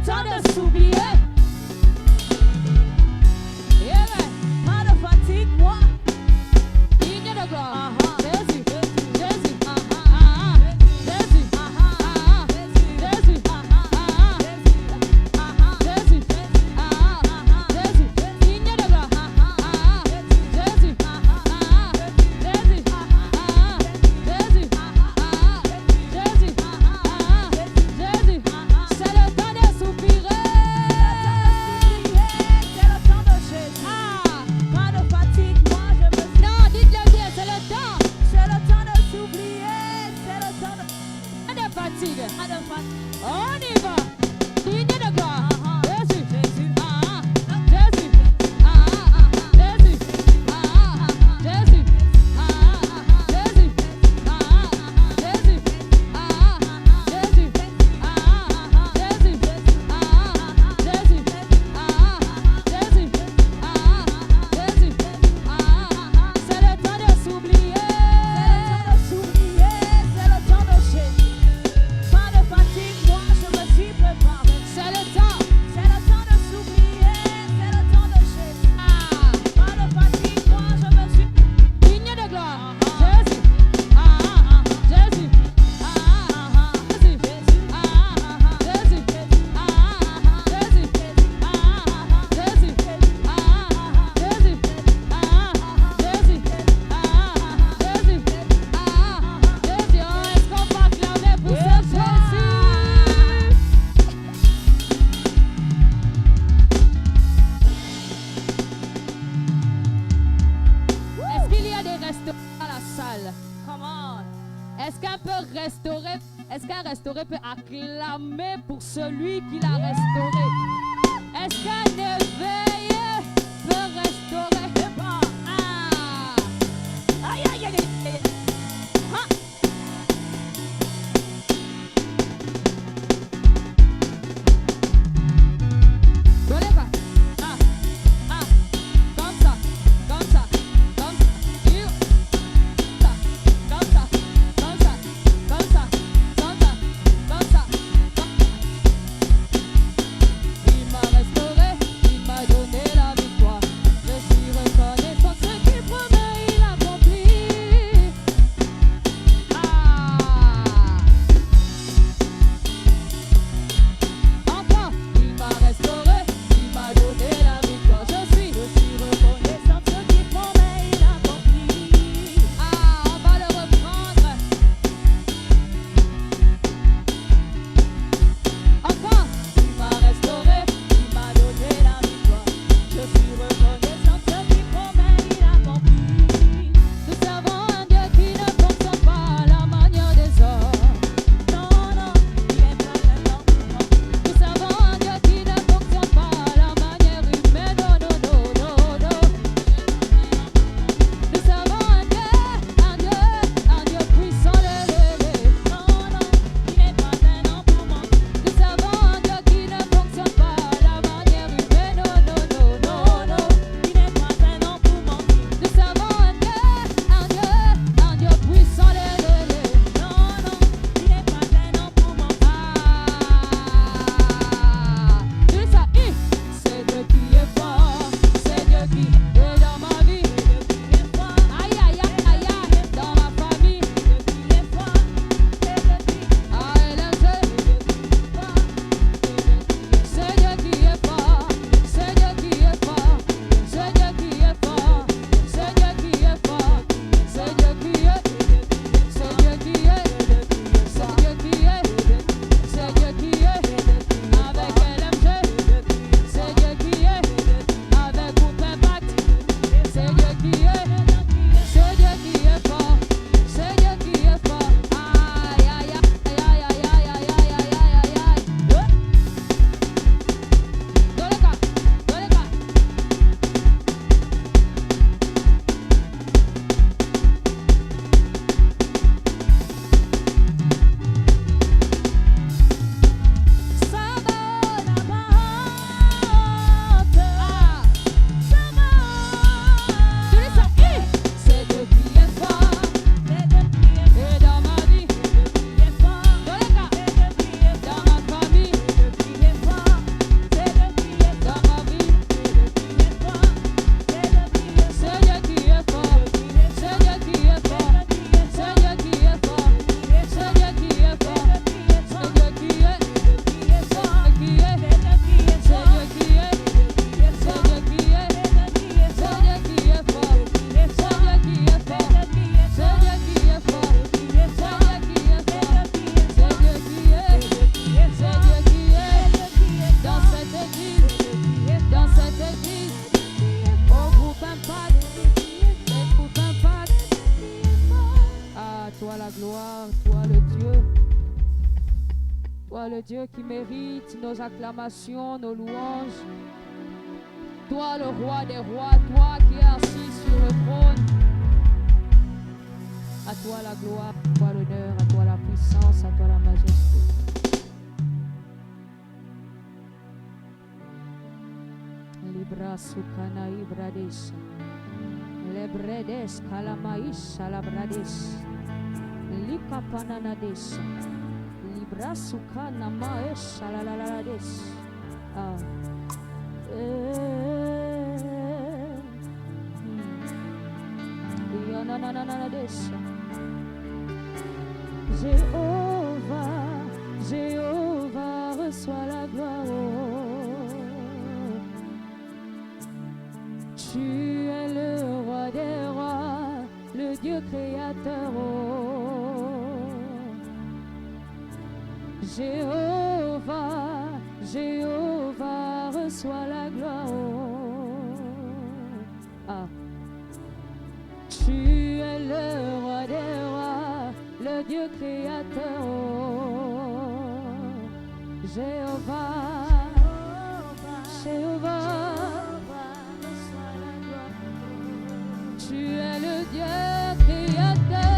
temps de s'oublier. Pas de fatigue, moi. Digne de gloire. Jésus, Jésus, Jésus, Jésus, Jésus, Jésus, digne de gloire. Jésus, Jésus, Jésus, Jésus, c'est le temps de soupirer. C'est le temps de Jésus. Pas de fatigue, moi je me suis. Non, dites-le bien, c'est le temps. C'est le temps de s'oublier. C'est le temps de. Pas de fatigue. Pas de fatigue. On y va. Digne de gloire. Jésus, Jésus, Jésus, Jésus, Jésus, Jésus, Jésus, Jésus, c'est le temps de s'oublier. C'est le temps de Jésus. Pas de fatigue, moi je me suis préparé. C'est le temps de s'oublier. C'est le temps de Jésus. Pas de fatigue, moi je me suis digne de gloire. Jésus, Jésus, Jésus, Jésus, Jésus, Jésus, est-ce qu'on va acclamer pour ce Jésus? Est-ce qu'il y a des restaurants dans la salle? Come on. Est-ce qu'un peut restaurer? Est-ce qu'un restauré peut acclamer pour celui qui l'a restauré? Est-ce qu'un éveillé peut restaurer? Aïe, aïe, aïe, aïe. Ah. Volez pas. Comme ça, comme ça, comme ça. Comme ça, comme ça, comme ça, comme ça, comme ça. Il m'a restauré, il m'a donné la victoire. Je suis reconnaissant, ce qu'il promet, il accomplit. toi le Dieu qui mérite nos acclamations, nos louanges. Toi le roi des rois, toi qui es assis sur le trône. À toi la gloire, à toi l'honneur, à toi la puissance, à toi la majesté. Libra sukana ibrades, lebredes kalamais alabrades, likapananades, libra sukana maes alalalades. Jéhovah, Jéhovah, reçois la gloire. Tu es le roi des rois, le Dieu créateur. Jéhovah, Jéhovah, reçois la gloire. Tu es le roi des rois, le Dieu créateur. Jéhovah, Jéhovah, tu es le Dieu créateur.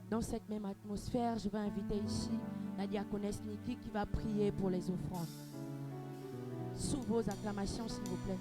Dans cette même atmosphère, je vais inviter ici la diaconesse Niki qui va prier pour les offrandes. Sous vos acclamations, s'il vous plaît.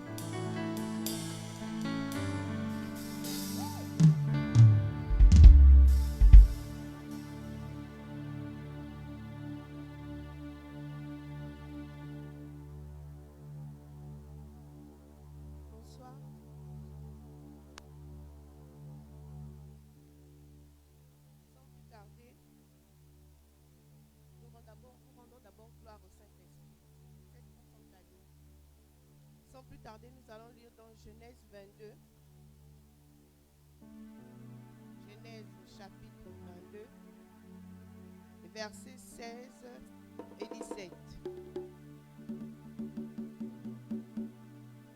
plus tarder, nous allons lire dans Genèse 22. Genèse chapitre 22, versets 16 et 17.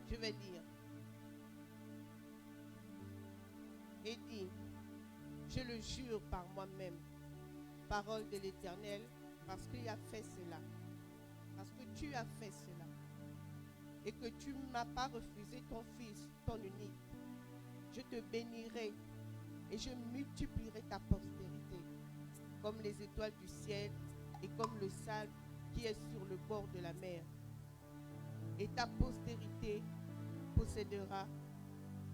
Je vais lire. Et dit, je le jure par moi-même, parole de l'Éternel, parce qu'il a fait cela, parce que tu as fait cela, et que tu ne m'as pas refusé ton fils, ton unique. Je te bénirai et je multiplierai ta postérité, comme les étoiles du ciel et comme le sable qui est sur le bord de la mer. Et ta postérité possédera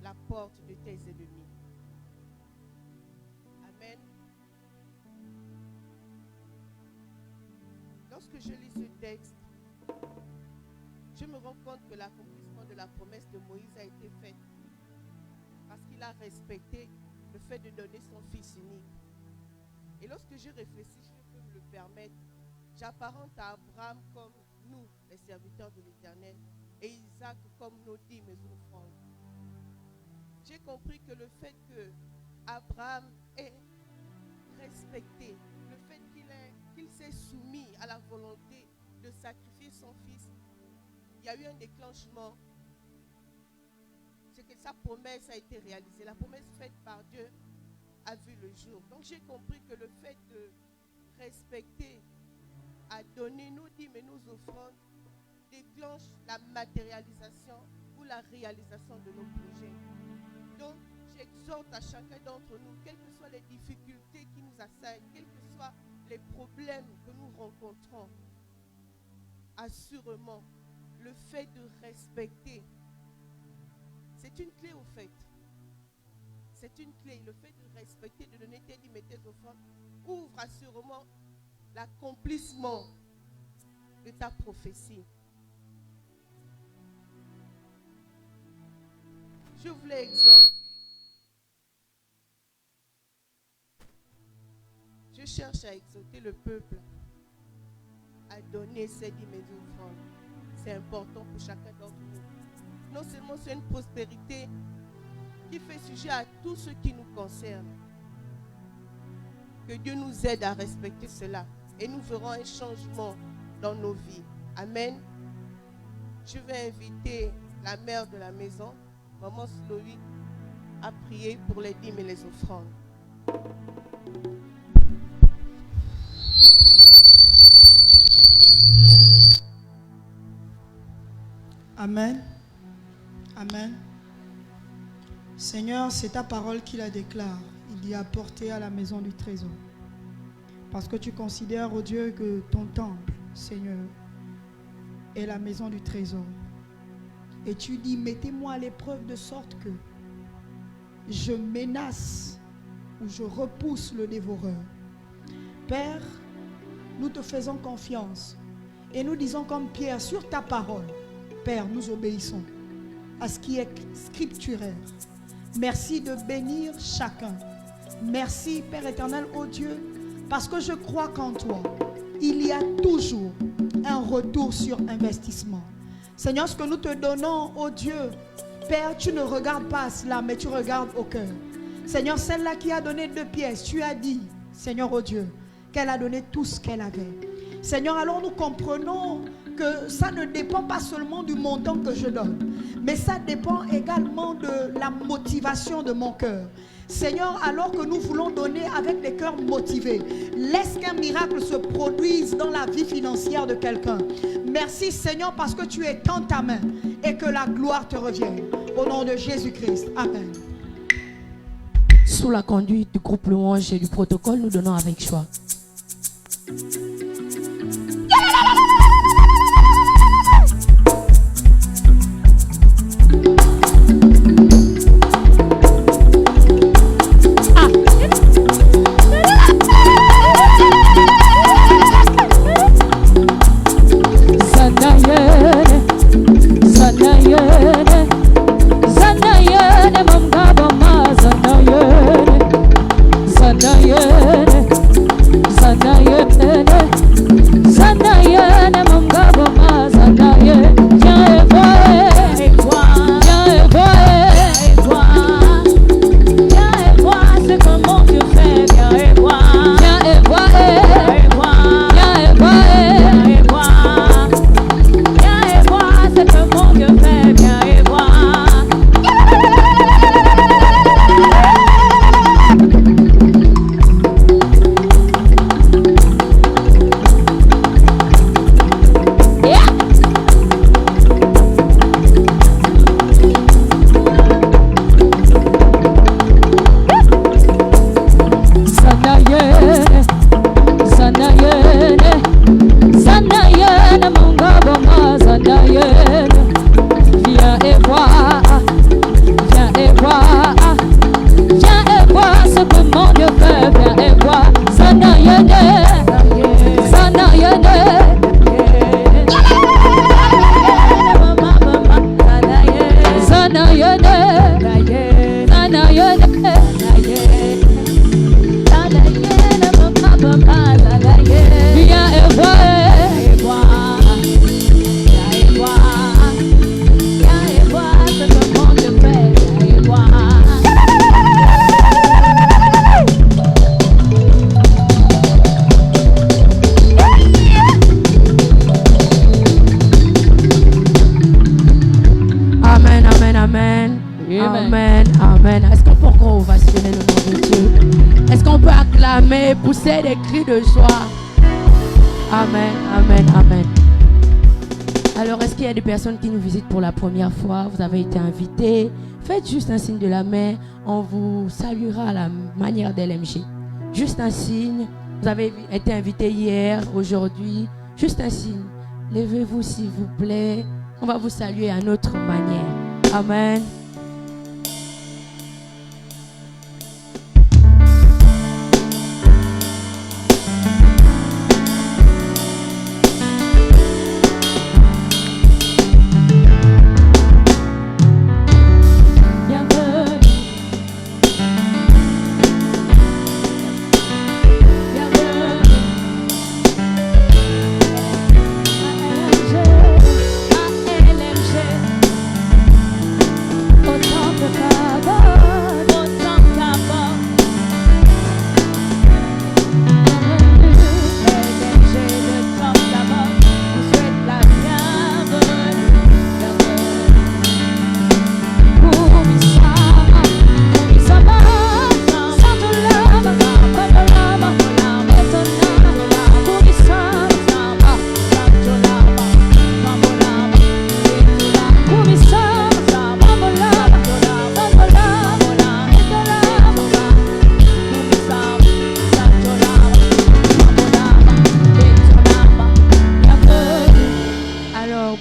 la porte de tes ennemis. Amen. Lorsque je lis ce texte, je me rends compte que l'accomplissement de la promesse de Moïse a été fait parce qu'il a respecté le fait de donner son fils unique. Et lorsque je réfléchis, si je peux me le permettre, j'apparente à Abraham comme nous, les serviteurs de l'Éternel, et Isaac comme nos dîmes et offrandes. J'ai compris que le fait que Abraham ait respecté, le fait qu'il s'est soumis à la volonté de sacrifier son fils, il y a eu un déclenchement. C'est que sa promesse a été réalisée. La promesse faite par Dieu a vu le jour. Donc j'ai compris que le fait de respecter, à donner nos dîmes et nos offrandes, déclenche la matérialisation ou la réalisation de nos projets. Donc j'exhorte à chacun d'entre nous, quelles que soient les difficultés qui nous assaillent, quels que soient les problèmes que nous rencontrons, assurément, le fait de respecter, c'est une clé au fait. C'est une clé. Le fait de respecter, de donner tes dîmes et tes offrandes, ouvre assurément l'accomplissement de ta prophétie. Je voulais exhorter. Je cherche à exhorter le peuple à donner ses dîmes et offrandes. C'est important pour chacun d'entre nous. Non seulement c'est une prospérité qui fait sujet à tout ce qui nous concerne. Que Dieu nous aide à respecter cela. Et nous verrons un changement dans nos vies. Amen. Je vais inviter la mère de la maison, Maman Sloï, à prier pour les dîmes et les offrandes. Amen. Amen. Seigneur, c'est ta parole qui la déclare. Il dit apporter à la maison du trésor. Parce que tu considères, oh Dieu, que ton temple, Seigneur, est la maison du trésor. Et tu dis, mettez-moi à l'épreuve de sorte que je menace ou je repousse le dévoreur. Père, nous te faisons confiance. Et nous disons comme Pierre, sur ta parole, Père, nous obéissons à ce qui est scripturaire. Merci de bénir chacun. Merci, Père éternel, ô Dieu, parce que je crois qu'en toi, il y a toujours un retour sur investissement. Seigneur, ce que nous te donnons, ô Dieu, Père, tu ne regardes pas à cela, mais tu regardes au cœur. Seigneur, celle-là qui a donné 2 pièces, tu as dit, Seigneur, ô Dieu, qu'elle a donné tout ce qu'elle avait. Seigneur, alors nous comprenons que ça ne dépend pas seulement du montant que je donne, mais ça dépend également de la motivation de mon cœur. Seigneur, alors que nous voulons donner avec des cœurs motivés, laisse qu'un miracle se produise dans la vie financière de quelqu'un. Merci Seigneur parce que tu étends ta main et que la gloire te revienne. Au nom de Jésus-Christ. Amen. Sous la conduite du groupe Louange et du protocole, nous donnons avec joie. Zanayene Amen. Amen. Est-ce qu'on peut encore ovationner le nom de Dieu? Est-ce qu'on peut acclamer, pousser des cris de joie? Amen. Amen. Amen. Alors, est-ce qu'il y a des personnes qui nous visitent pour la première fois? Vous avez été invités. Faites juste un signe de la main. On vous saluera à la manière d'LMG. Juste un signe. Vous avez été invités hier, aujourd'hui. Juste un signe. Levez-vous s'il vous plaît. On va vous saluer à notre manière. Amen.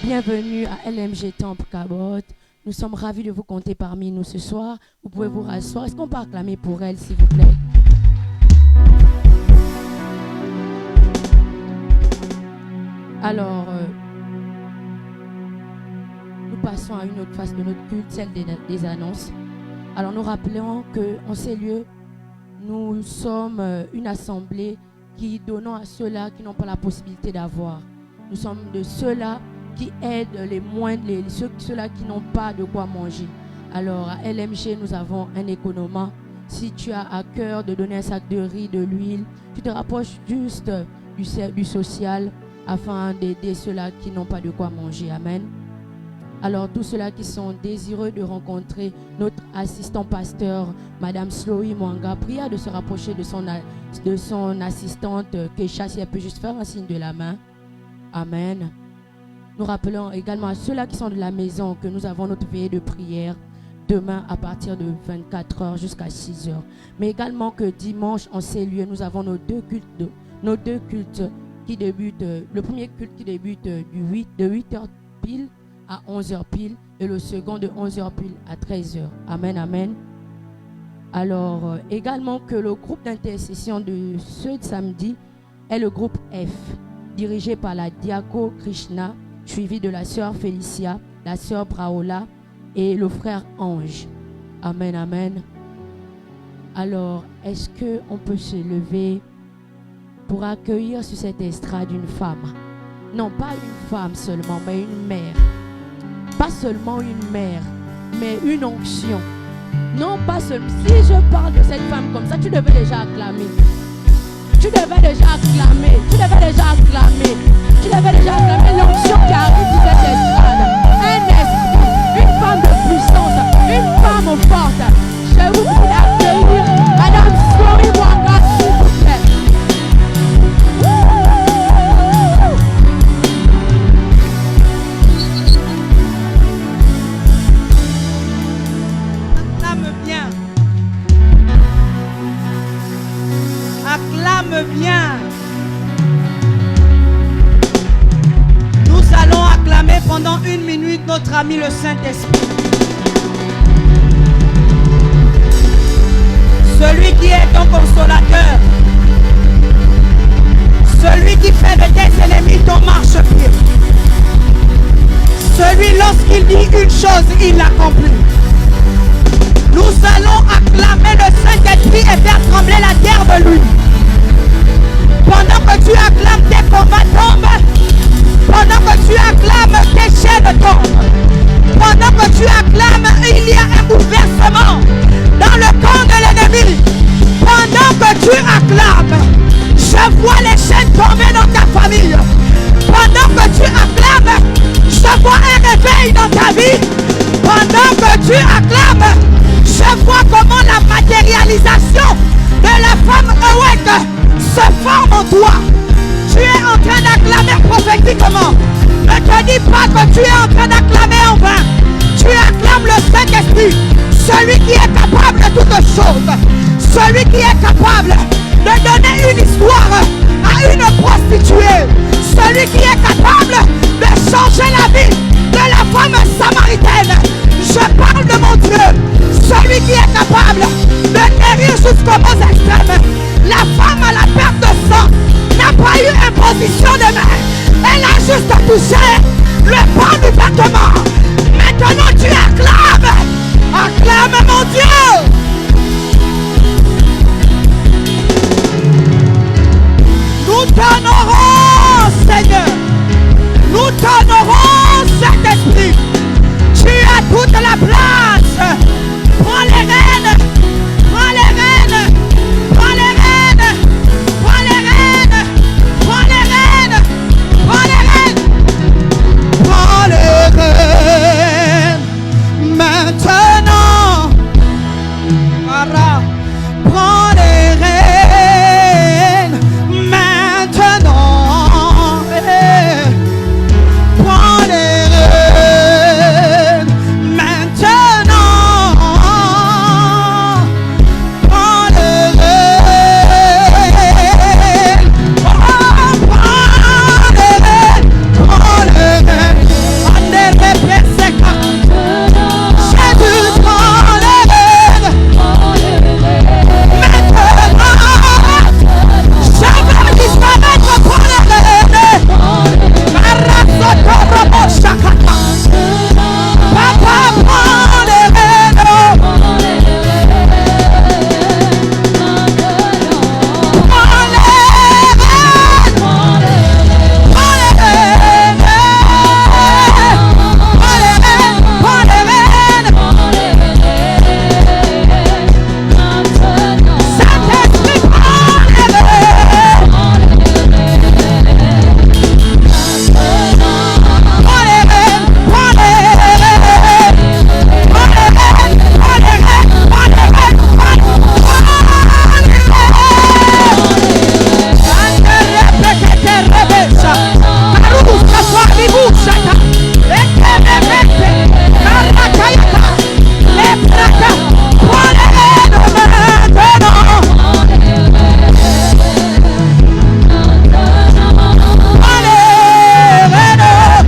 Bienvenue à LMG Temple Cabot. Nous sommes ravis de vous compter parmi nous ce soir. Vous pouvez vous rasseoir. Est-ce qu'on peut acclamer pour elle, s'il vous plaît? Alors, nous passons à une autre phase de notre culte, celle des annonces. Alors, nous rappelons qu'en ces lieux, nous sommes une assemblée qui donnons à ceux-là qui n'ont pas la possibilité d'avoir. Nous sommes de ceux-là qui aident les moindres, ceux-là qui n'ont pas de quoi manger. Alors, à LMG, nous avons un économat. Si tu as à cœur de donner un sac de riz, de l'huile, tu te rapproches juste du social afin d'aider ceux-là qui n'ont pas de quoi manger. Amen. Alors, tous ceux-là qui sont désireux de rencontrer notre assistant pasteur, Madame Sloï Mwanga, pria de se rapprocher de son assistante, Keisha, si elle peut juste faire un signe de la main. Amen. Nous rappelons également à ceux-là qui sont de la maison que nous avons notre veillée de prière demain à partir de 24h jusqu'à 6h. Mais également que dimanche, en ces lieux, nous avons nos deux cultes qui débutent. Le premier culte qui débute de 8h pile à 11h pile et le second de 11h pile à 13h. Amen, amen. Alors, également que le groupe d'intercession de ce samedi est le groupe F, dirigé par la Diako Krishna, suivi de la sœur Félicia, la sœur Braola et le frère Ange. Amen, amen. Alors, est-ce qu'on peut se lever pour accueillir sur cette estrade une femme? Non, pas une femme seulement, mais une mère. Pas seulement une mère, mais une onction. Non, pas seulement. Si je parle de cette femme comme ça, tu devais déjà acclamer. Tu devais déjà acclamer. Tu devais déjà acclamer. Tu devais déjà acclamer l'onction qui arrive sur cette estrade. Un esprit, une femme de puissance, une femme forte. Je vous prie d'accueillir Madame Sloï Mwanga, s'il vous plaît. Acclame bien. Acclame bien. Nous allons acclamer pendant 1 minute notre ami le Saint-Esprit. Celui qui est ton consolateur. Celui qui fait de tes ennemis ton marchepied. Celui, lorsqu'il dit une chose, il l'accomplit. Nous allons acclamer le Saint-Esprit et faire trembler la terre de lui. Pendant que tu acclames, tes combats tombent. Pendant que tu acclames, tes chaînes tombent. Pendant que tu acclames, il y a un bouleversement dans le camp de l'ennemi. Pendant que tu acclames, je vois les chaînes tomber dans ta famille. Pendant que tu acclames, je vois un réveil dans ta vie. Pendant que tu acclames, réalisation de la femme awake se forme en toi. Tu es en train d'acclamer prophétiquement. Ne te dis pas que tu es en train d'acclamer en vain. Tu acclames le Saint-Esprit, celui qui est capable de toutes choses, celui qui est capable de donner une histoire à une prostituée, celui qui est capable de changer la vie de la femme samaritaine. Je parle de mon Dieu, celui qui est capable de guérir jusqu'aux maux extrêmes. La femme à la perte de sang n'a pas eu imposition de main. Elle a juste touché le pan du vêtement. Maintenant tu acclames. Acclame mon Dieu. Nous t'honorons, Seigneur. Nous t'honorons, Saint-Esprit. Tu as toute la place. Prends les rênes. Prends les rênes. Prends les rênes. Prends les rênes. Prends les rênes. Prends les rênes. Prends les rênes. Maintenant. Prends les rênes. Maintenant. Prends les rênes. Maintenant. Prends les rênes. Oh, prends les rênes. Prends les rênes. On est repressé quand Jésus prend les rênes. Jamais disparaître pour les rênes. Papa prend les rênes. Prends les rênes. Prends les rênes. Prends les rênes. Prends les rênes. Saint-Esprit prend les rênes. Prends les rênes. Prends les rênes. Prends les rênes. Prends les rênes. Prends les rênes.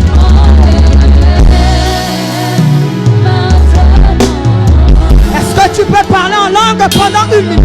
Est-ce que tu peux parler en langue pendant une minute?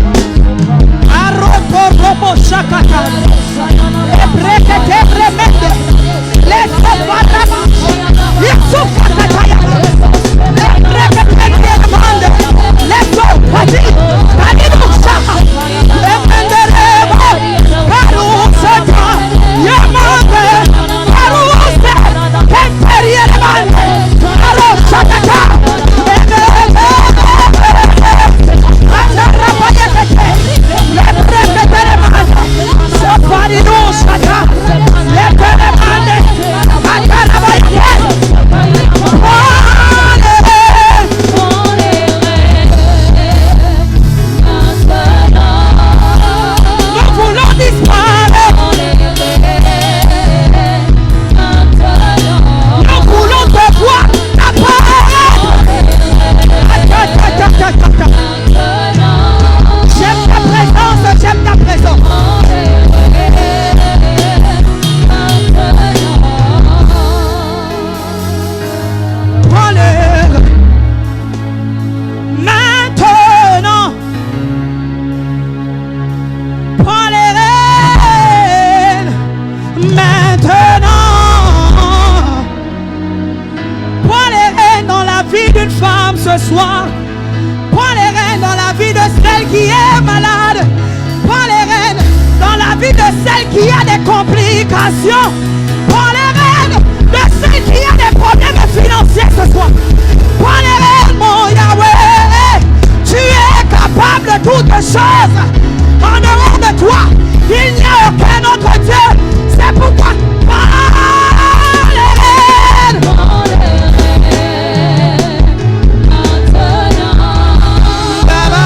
Ce soir, prends les rênes dans la vie de celle qui est malade. Prends les rênes dans la vie de celle qui a des complications. Prends les rênes de celle qui a des problèmes financiers ce soir. Prends les rênes, mon Yahweh. Tu es capable de toutes choses. En dehors de toi, il n'y a aucun autre Dieu. C'est pourquoi prends les rênes. Baba,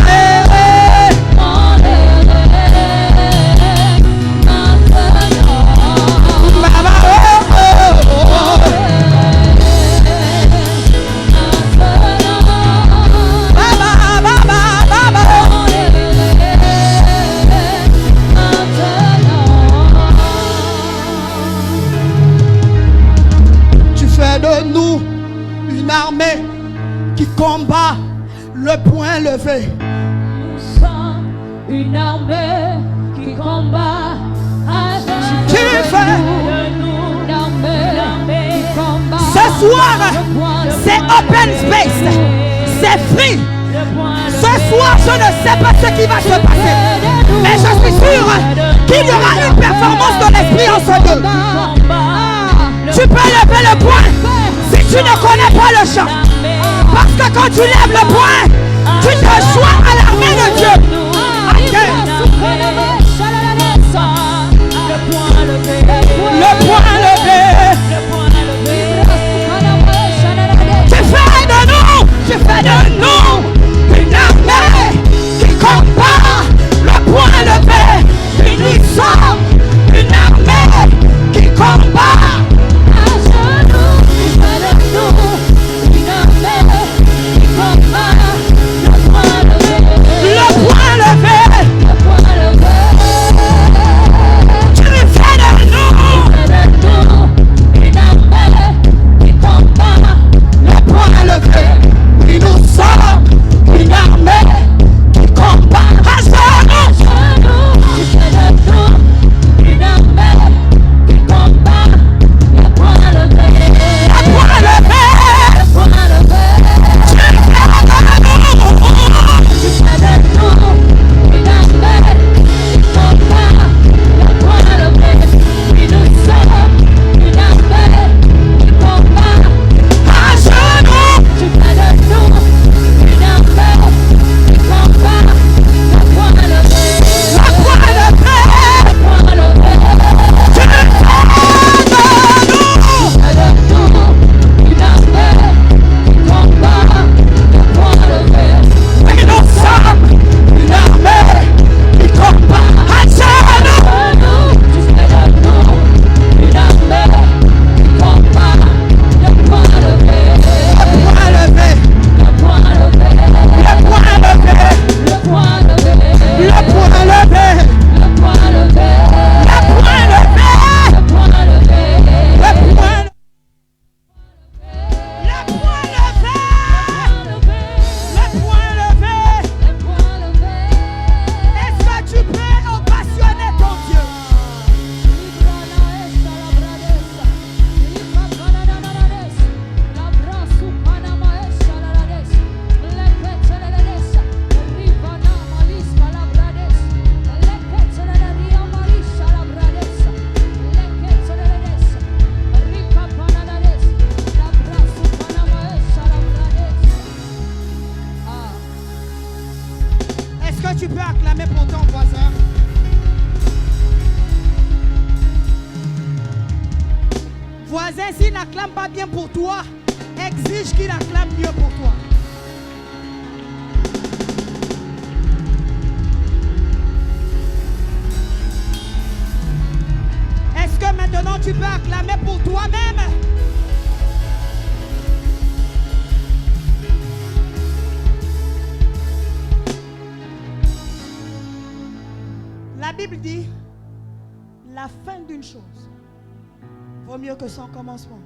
qui combat le poing levé. Nous sommes une armée qui combat. Tu fais. Une armée qui combat. Ce soir, c'est open space. C'est free. Ce soir, je ne sais pas ce qui va se passer. Mais je suis sûr qu'il y aura une performance de l'esprit en ce lieu. Tu peux lever le poing si tu ne connais pas le chant. Parce que quand tu lèves le poing, tu te joins à l'armée de Dieu. Le poing levé. Tu fais de nous une armée qui combat le poing levé. Et nous sommes une armée qui combat. Le poing levé. Tu fais de nous une armée qui combat le poing levé. Et nous sommes une armée qui combat à genoux. Tu fais de nous une armée qui combat le poing levé. Le poing levé. Tu fais de nous une armée qui combat le poing levé. Et nous sommes une armée qui combat à genoux. Tu fais de nous une armée qui combat le poing levé. Le poing levé. Tu fais de nous une armée qui combat le poing levé. Et nous sommes une armée qui combat à genoux. Tu fais de nous une armée qui combat le poing levé. Le poing levé. Le poing levé. Le poing levé. Le poing levé. Le poing levé. Le poing levé. Le poing levé. Le poing levé. Le poing levé. Le poing levé. Le poing levé. Est-ce que tu peux ovationner ton Dieu? Est-ce que tu peux acclamer pour ton voisin? Voisin, s'il n'acclame pas bien pour toi, exige qu'il acclame mieux pour toi. Est-ce que maintenant tu peux acclamer pour toi-même? La Bible dit, la fin d'une chose vaut mieux que son commencement.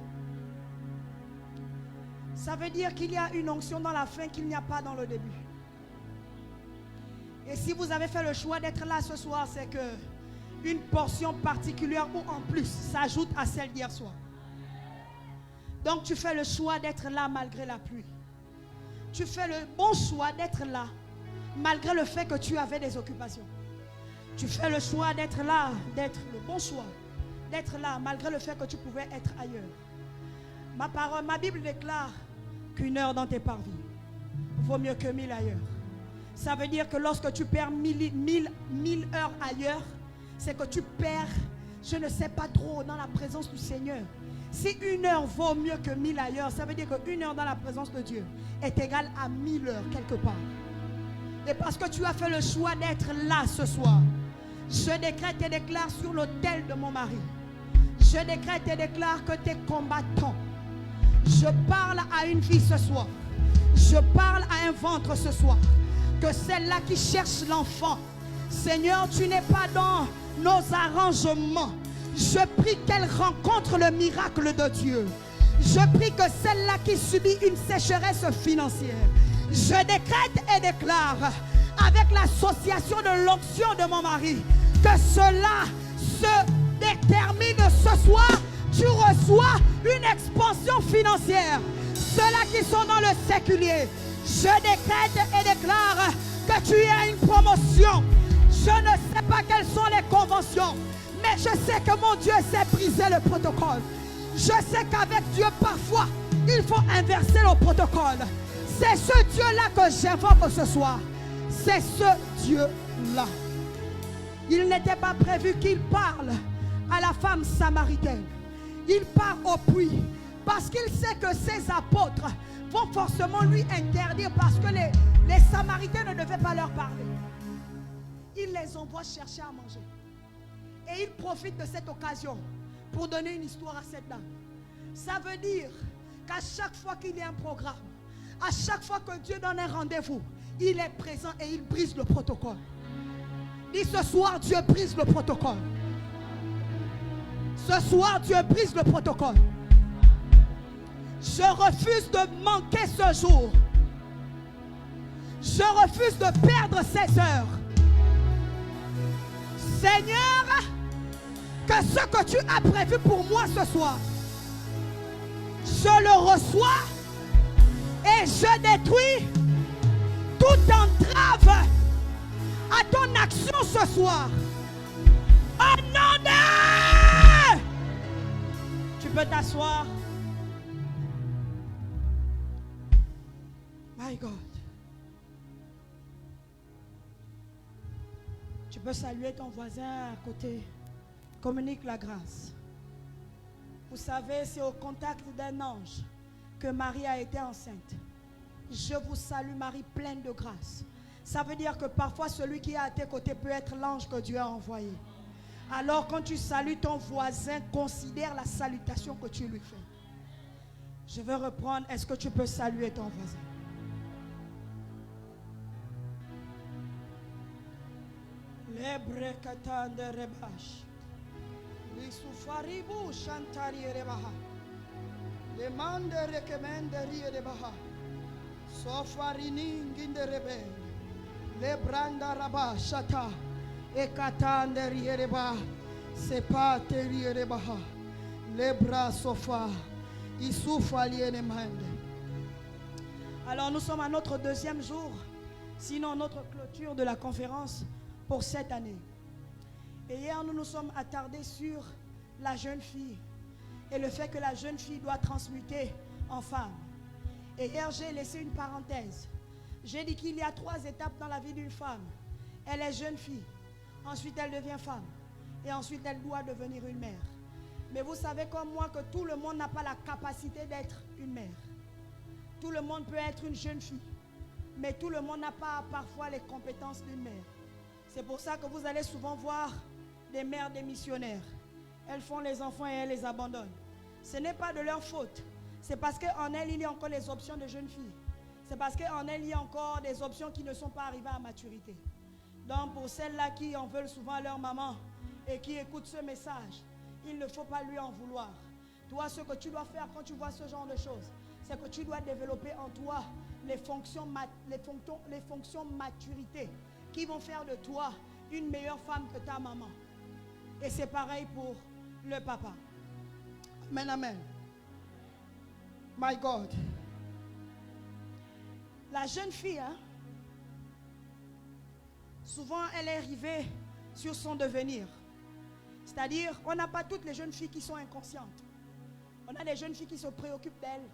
Ça veut dire qu'il y a une onction dans la fin qu'il n'y a pas dans le début. Et si vous avez fait le choix d'être là ce soir, c'est que une portion particulière ou en plus s'ajoute à celle d'hier soir. Donc tu fais le choix d'être là malgré la pluie. Tu fais le bon choix d'être là malgré le fait que tu avais des occupations. Tu fais le choix d'être là, d'être le bon choix, d'être là malgré le fait que tu pouvais être ailleurs. Ma Bible déclare qu'une heure dans tes parvis vaut mieux que 1000 ailleurs. Ça veut dire que lorsque tu perds 1000 heures ailleurs, c'est que tu perds, je ne sais pas trop, dans la présence du Seigneur. Si une heure vaut mieux que 1000 ailleurs, ça veut dire qu'une heure dans la présence de Dieu est égale à 1000 heures quelque part. Et parce que tu as fait le choix d'être là ce soir, je décrète et déclare sur l'autel de mon mari. Je décrète et déclare que tes combattants, je parle à une vie ce soir. Je parle à un ventre ce soir. Que celle-là qui cherche l'enfant, Seigneur, tu n'es pas dans nos arrangements. Je prie qu'elle rencontre le miracle de Dieu. Je prie que celle-là qui subit une sécheresse financière, je décrète et déclare avec l'association de l'onction de mon mari que cela se détermine ce soir. Tu reçois une expansion financière. Ceux-là qui sont dans le séculier, je décrète et déclare que tu as une promotion. Je ne sais pas quelles sont les conventions, mais je sais que mon Dieu sait briser le protocole. Je sais qu'avec Dieu, parfois, il faut inverser le protocole. C'est ce Dieu-là que j'invoque ce soir. C'est ce Dieu-là. Il n'était pas prévu qu'il parle à la femme samaritaine. Il part au puits parce qu'il sait que ses apôtres vont forcément lui interdire parce que les Samaritains ne devaient pas leur parler. Il les envoie chercher à manger. Et il profite de cette occasion pour donner une histoire à cette dame. Ça veut dire qu'à chaque fois qu'il y a un programme, à chaque fois que Dieu donne un rendez-vous, il est présent et il brise le protocole. Dis ce soir, Dieu brise le protocole. Ce soir, Dieu brise le protocole. Je refuse de manquer ce jour. Je refuse de perdre ces heures. Seigneur, que ce que tu as prévu pour moi ce soir, je le reçois et je détruis toute entrave à ton action ce soir. Au nom de... Tu peux t'asseoir. My God. Tu peux saluer ton voisin à côté. Communique la grâce. Vous savez, c'est au contact d'un ange que Marie a été enceinte. Je vous salue Marie, pleine de grâce. Ça veut dire que parfois celui qui est à tes côtés peut être l'ange que Dieu a envoyé. Alors quand tu salues ton voisin, considère la salutation que tu lui fais. Je veux reprendre. Est-ce que tu peux saluer ton voisin? Les brekatan de rebash. Les soufaribu chantari rebaha. Les mande recommenderi rebaha. Sofarini nginde rebe. Les branda raba chata. Ekatan de reba. Sepate rebaha. Les bras sofa. Isufa liene mande. Alors nous sommes à notre deuxième jour, sinon notre clôture de la conférence pour cette année. Et hier, nous nous sommes attardés sur la jeune fille et le fait que la jeune fille doit transmuter en femme. Et hier, j'ai laissé une parenthèse. J'ai dit qu'il y a 3 étapes dans la vie d'une femme. Elle est jeune fille, ensuite elle devient femme, et ensuite elle doit devenir une mère. Mais vous savez comme moi que tout le monde n'a pas la capacité d'être une mère. Tout le monde peut être une jeune fille, mais tout le monde n'a pas parfois les compétences d'une mère. C'est pour ça que vous allez souvent voir des mères démissionnaires. Elles font les enfants et elles les abandonnent. Ce n'est pas de leur faute. C'est parce qu'en elles, il y a encore les options de jeunes filles. C'est parce qu'en elles, il y a encore des options qui ne sont pas arrivées à maturité. Donc pour celles-là qui en veulent souvent à leur maman et qui écoutent ce message, il ne faut pas lui en vouloir. Toi, ce que tu dois faire quand tu vois ce genre de choses, c'est que tu dois développer en toi les fonctions maturité qui vont faire de toi une meilleure femme que ta maman. Et c'est pareil pour le papa. Amen, amen. My God. La jeune fille, souvent elle est arrivée sur son devenir. C'est-à-dire, on n'a pas toutes les jeunes filles qui sont inconscientes. On a des jeunes filles qui se préoccupent d'elles,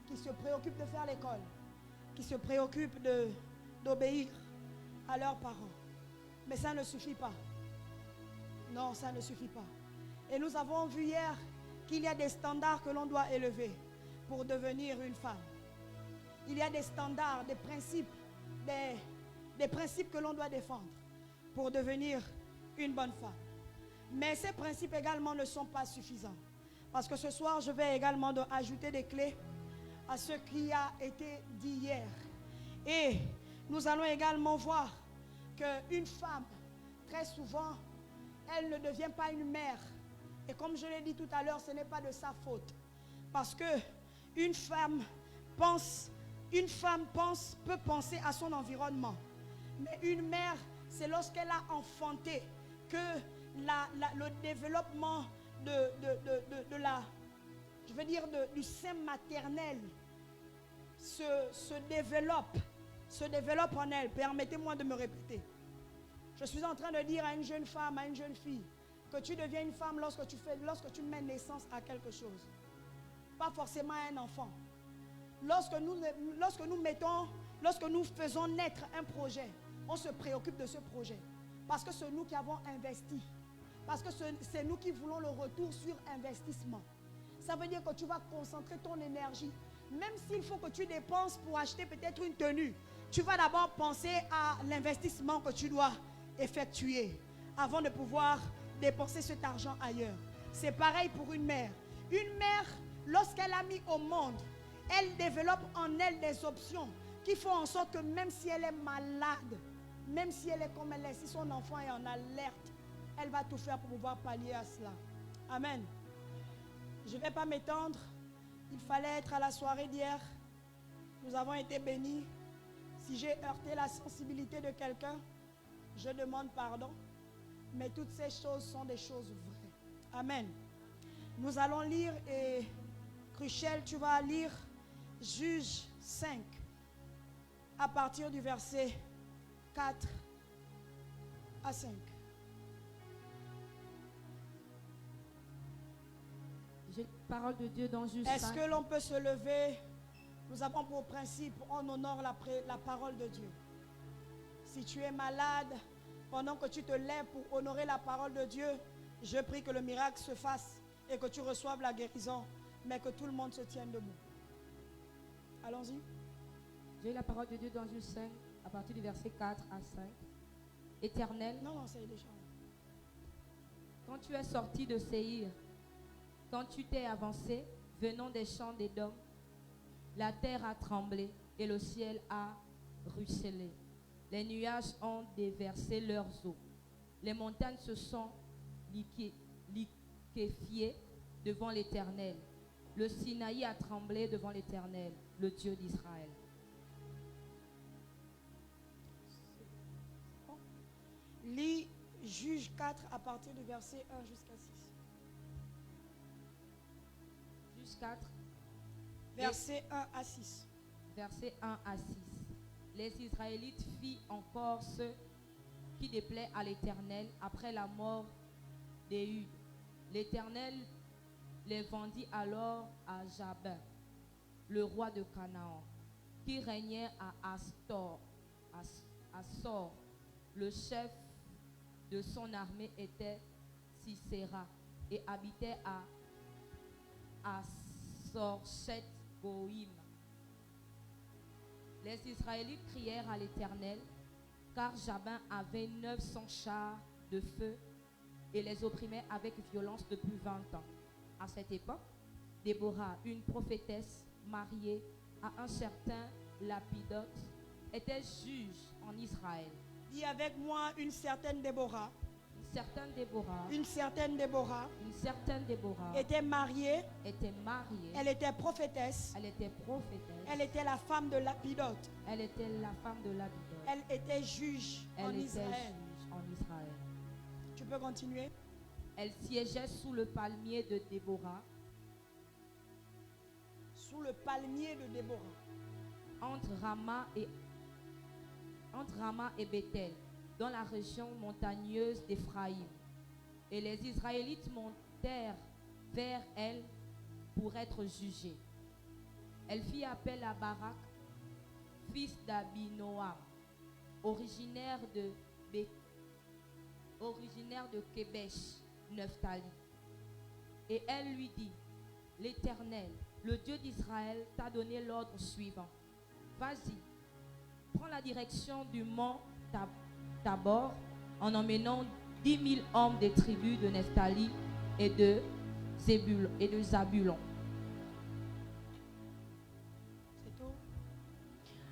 qui se préoccupent de faire l'école, qui se préoccupent d'obéir à leurs parents. Mais ça ne suffit pas. Non, ça ne suffit pas. Et nous avons vu hier qu'il y a des standards que l'on doit élever pour devenir une femme. Il y a des standards, des principes que l'on doit défendre pour devenir une bonne femme. Mais ces principes également ne sont pas suffisants. Parce que ce soir, je vais également ajouter des clés à ce qui a été dit hier. Et nous allons également voir qu'une femme, très souvent, elle ne devient pas une mère. Et comme je l'ai dit tout à l'heure, ce n'est pas de sa faute. Parce que une femme peut penser à son environnement. Mais une mère, c'est lorsqu'elle a enfanté que le développement du sein maternel se développe en elle. Permettez-moi de me répéter. Je suis en train de dire à une jeune femme, à une jeune fille, que tu deviens une femme lorsque tu mets naissance à quelque chose. Pas forcément à un enfant. Lorsque nous faisons naître un projet, on se préoccupe de ce projet. Parce que c'est nous qui avons investi. Parce que c'est nous qui voulons le retour sur investissement. Ça veut dire que tu vas concentrer ton énergie. Même s'il faut que tu dépenses pour acheter peut-être une tenue, tu vas d'abord penser à l'investissement que tu dois effectuer avant de pouvoir dépenser cet argent ailleurs. C'est pareil pour une mère. Une mère, lorsqu'elle a mis au monde, elle développe en elle des options qui font en sorte que même si elle est malade, même si elle est comme elle est, si son enfant est en alerte, elle va tout faire pour pouvoir pallier à cela. Amen. Je ne vais pas m'étendre. Il fallait être à la soirée d'hier. Nous avons été bénis. Si j'ai heurté la sensibilité de quelqu'un, je demande pardon. Mais toutes ces choses sont des choses vraies. Amen. Nous allons lire, et Cruchel, tu vas lire Juge 5 à partir du verset 4 à 5. Parole de Dieu dans Juge 5. Est-ce que l'on peut se lever? Nous avons pour principe, on honore la parole de Dieu. Si tu es malade, pendant que tu te lèves pour honorer la parole de Dieu, je prie que le miracle se fasse et que tu reçoives la guérison, mais que tout le monde se tienne debout. Allons-y. J'ai la parole de Dieu dans Juge 5, à partir du verset 4 à 5. Éternel, Non, c'est déjà. quand tu es sorti de Séhir, quand tu t'es avancé, venant des champs d'Édom, la terre a tremblé et le ciel a ruisselé. Les nuages ont déversé leurs eaux. Les montagnes se sont liquéfiées devant l'Éternel. Le Sinaï a tremblé devant l'Éternel, le Dieu d'Israël. Lis Juge 4 à partir du verset 1 jusqu'à 6. Juge 4, Verset 1 à 6. verset 1 à 6. Les Israélites firent encore ce qui déplaît à l'Éternel après la mort d'Éhud. L'Éternel les vendit alors à Jabin, le roi de Canaan, qui régnait à Astor. Le chef de son armée était Sisera et habitait à Sorchet-Goïm. Les Israélites crièrent à l'Éternel, car Jabin avait 900 chars de feu et les opprimait avec violence depuis 20 ans. À cette époque, Déborah, une prophétesse mariée à un certain Lapidote, était juge en Israël. Dis avec moi, une certaine Déborah. Une certaine Déborah, Une certaine Déborah une certaine Déborah était mariée, était mariée, elle était prophétesse, elle était prophétesse, elle était la femme de Lapidote, elle était la femme de Lapidote, elle était juge en elle était Israël. juge en Israël. Tu peux continuer? Elle siégeait sous le palmier de Déborah, Sous le palmier de Déborah, entre Rama et Bethel, dans la région montagneuse d'Éphraïm. Et les Israélites montèrent vers elle pour être jugés. Elle fit appel à Barak, fils d'Abinoam, originaire de Kébesh, Nephtali. Et elle lui dit, l'Éternel, le Dieu d'Israël, t'a donné l'ordre suivant. Vas-y, prends la direction du mont Tabor en emmenant 10 000 hommes des tribus de Nephtali et de Zabulon. c'est tout.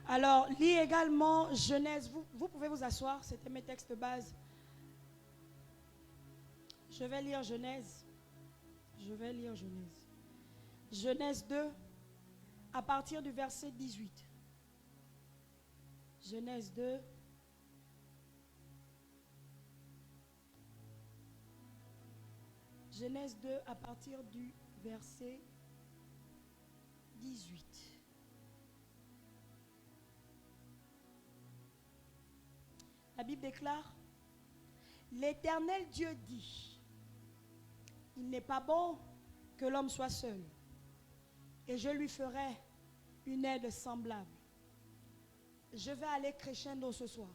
Alors, lis également Genèse. Vous pouvez vous asseoir, c'était mes textes de base. Je vais lire Genèse. Genèse 2, à partir du verset 18. Genèse 2. Genèse 2, à partir du verset 18. La Bible déclare, l'Éternel Dieu dit, il n'est pas bon que l'homme soit seul, et je lui ferai une aide semblable. Je vais aller crescendo ce soir,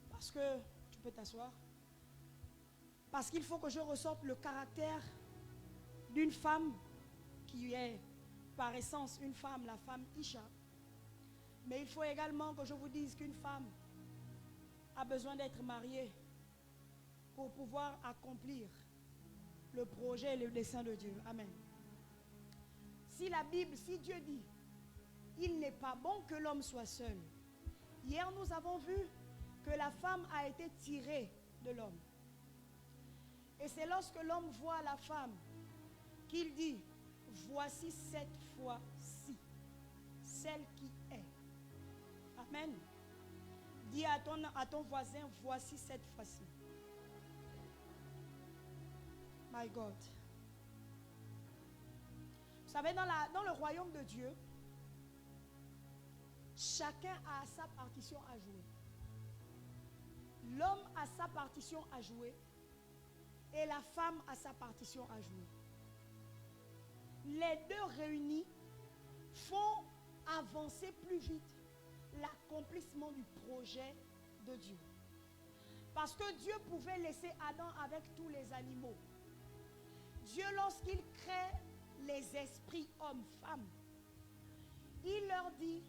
parce que, tu peux t'asseoir, parce qu'il faut que je ressorte le caractère d'une femme qui est par essence une femme, la femme Isha. Mais il faut également que je vous dise qu'une femme a besoin d'être mariée pour pouvoir accomplir le projet et le dessein de Dieu. Amen. Si la Bible, si Dieu dit, il n'est pas bon que l'homme soit seul. Hier, nous avons vu que la femme a été tirée de l'homme. Et c'est lorsque l'homme voit la femme qu'il dit, voici cette fois-ci, celle qui est. Amen. Dis à ton voisin, voici cette fois-ci. My God. Vous savez, dans le royaume de Dieu, chacun a sa partition à jouer. L'homme a sa partition à jouer et la femme a sa partition à jouer. Les deux réunis font avancer plus vite l'accomplissement du projet de Dieu. Parce que Dieu pouvait laisser Adam avec tous les animaux. Dieu, lorsqu'il crée les esprits hommes-femmes, il leur dit,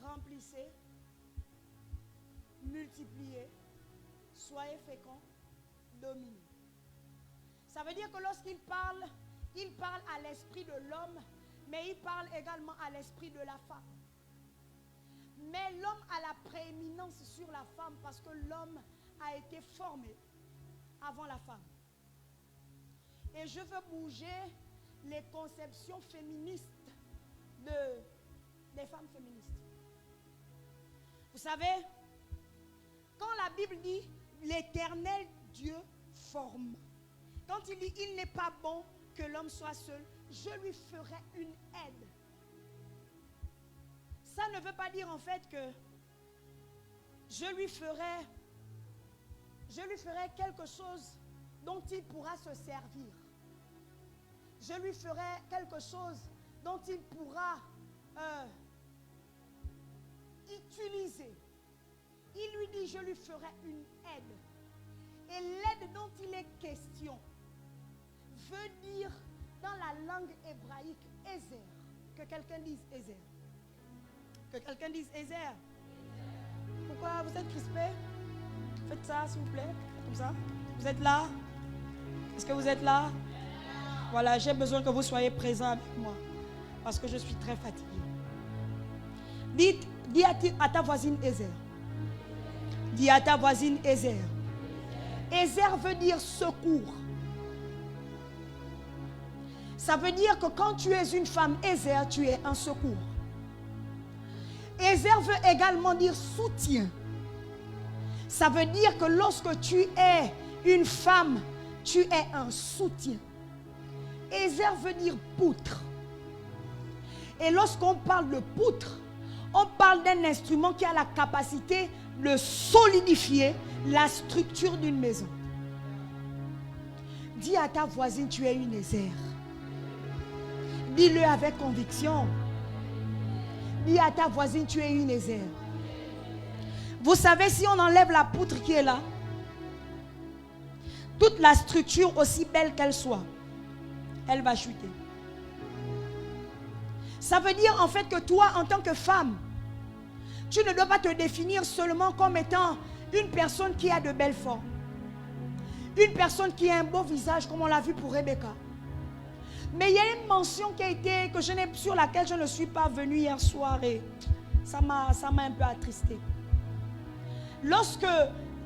remplissez, multipliez, soyez féconds, dominez. Ça veut dire que lorsqu'il parle, il parle à l'esprit de l'homme, mais il parle également à l'esprit de la femme. Mais l'homme a la prééminence sur la femme parce que l'homme a été formé avant la femme. Et je veux bouger les conceptions féministes des femmes féministes. Vous savez, quand la Bible dit l'Éternel Dieu forme, quand il dit il n'est pas bon que l'homme soit seul, je lui ferai une aide. Ça ne veut pas dire en fait que je lui ferai quelque chose dont il pourra se servir. Je lui ferai quelque chose dont il pourra utiliser. Il lui dit, je lui ferai une aide. Et l'aide dont il est question veut dire dans la langue hébraïque Ézer. Que quelqu'un dise Ézer. Que quelqu'un dise Ézer. Pourquoi vous êtes crispé? Faites ça s'il vous plaît. Comme ça. Vous êtes là? Est-ce que vous êtes là? Voilà, j'ai besoin que vous soyez présents avec moi. Parce que je suis très fatiguée. Dis à ta voisine Ézer. Dis à ta voisine Ézer. Ézer veut dire secours. Ça veut dire que quand tu es une femme Ézer, tu es un secours. Ézer veut également dire soutien. Ça veut dire que lorsque tu es une femme, tu es un soutien. Ézer veut dire poutre. Et lorsqu'on parle de poutre, on parle d'un instrument qui a la capacité de solidifier la structure d'une maison. Dis à ta voisine, tu es une Ézer. Dis-le avec conviction. Dis à ta voisine, tu es une Ézer. Vous savez, si on enlève la poutre qui est là, toute la structure, aussi belle qu'elle soit, elle va chuter. Ça veut dire en fait que toi, en tant que femme, tu ne dois pas te définir seulement comme étant une personne qui a de belles formes. Une personne qui a un beau visage, comme on l'a vu pour Rebecca. Mais il y a une mention qui a été, sur laquelle je ne suis pas venue hier soir et ça m'a un peu attristé. Lorsque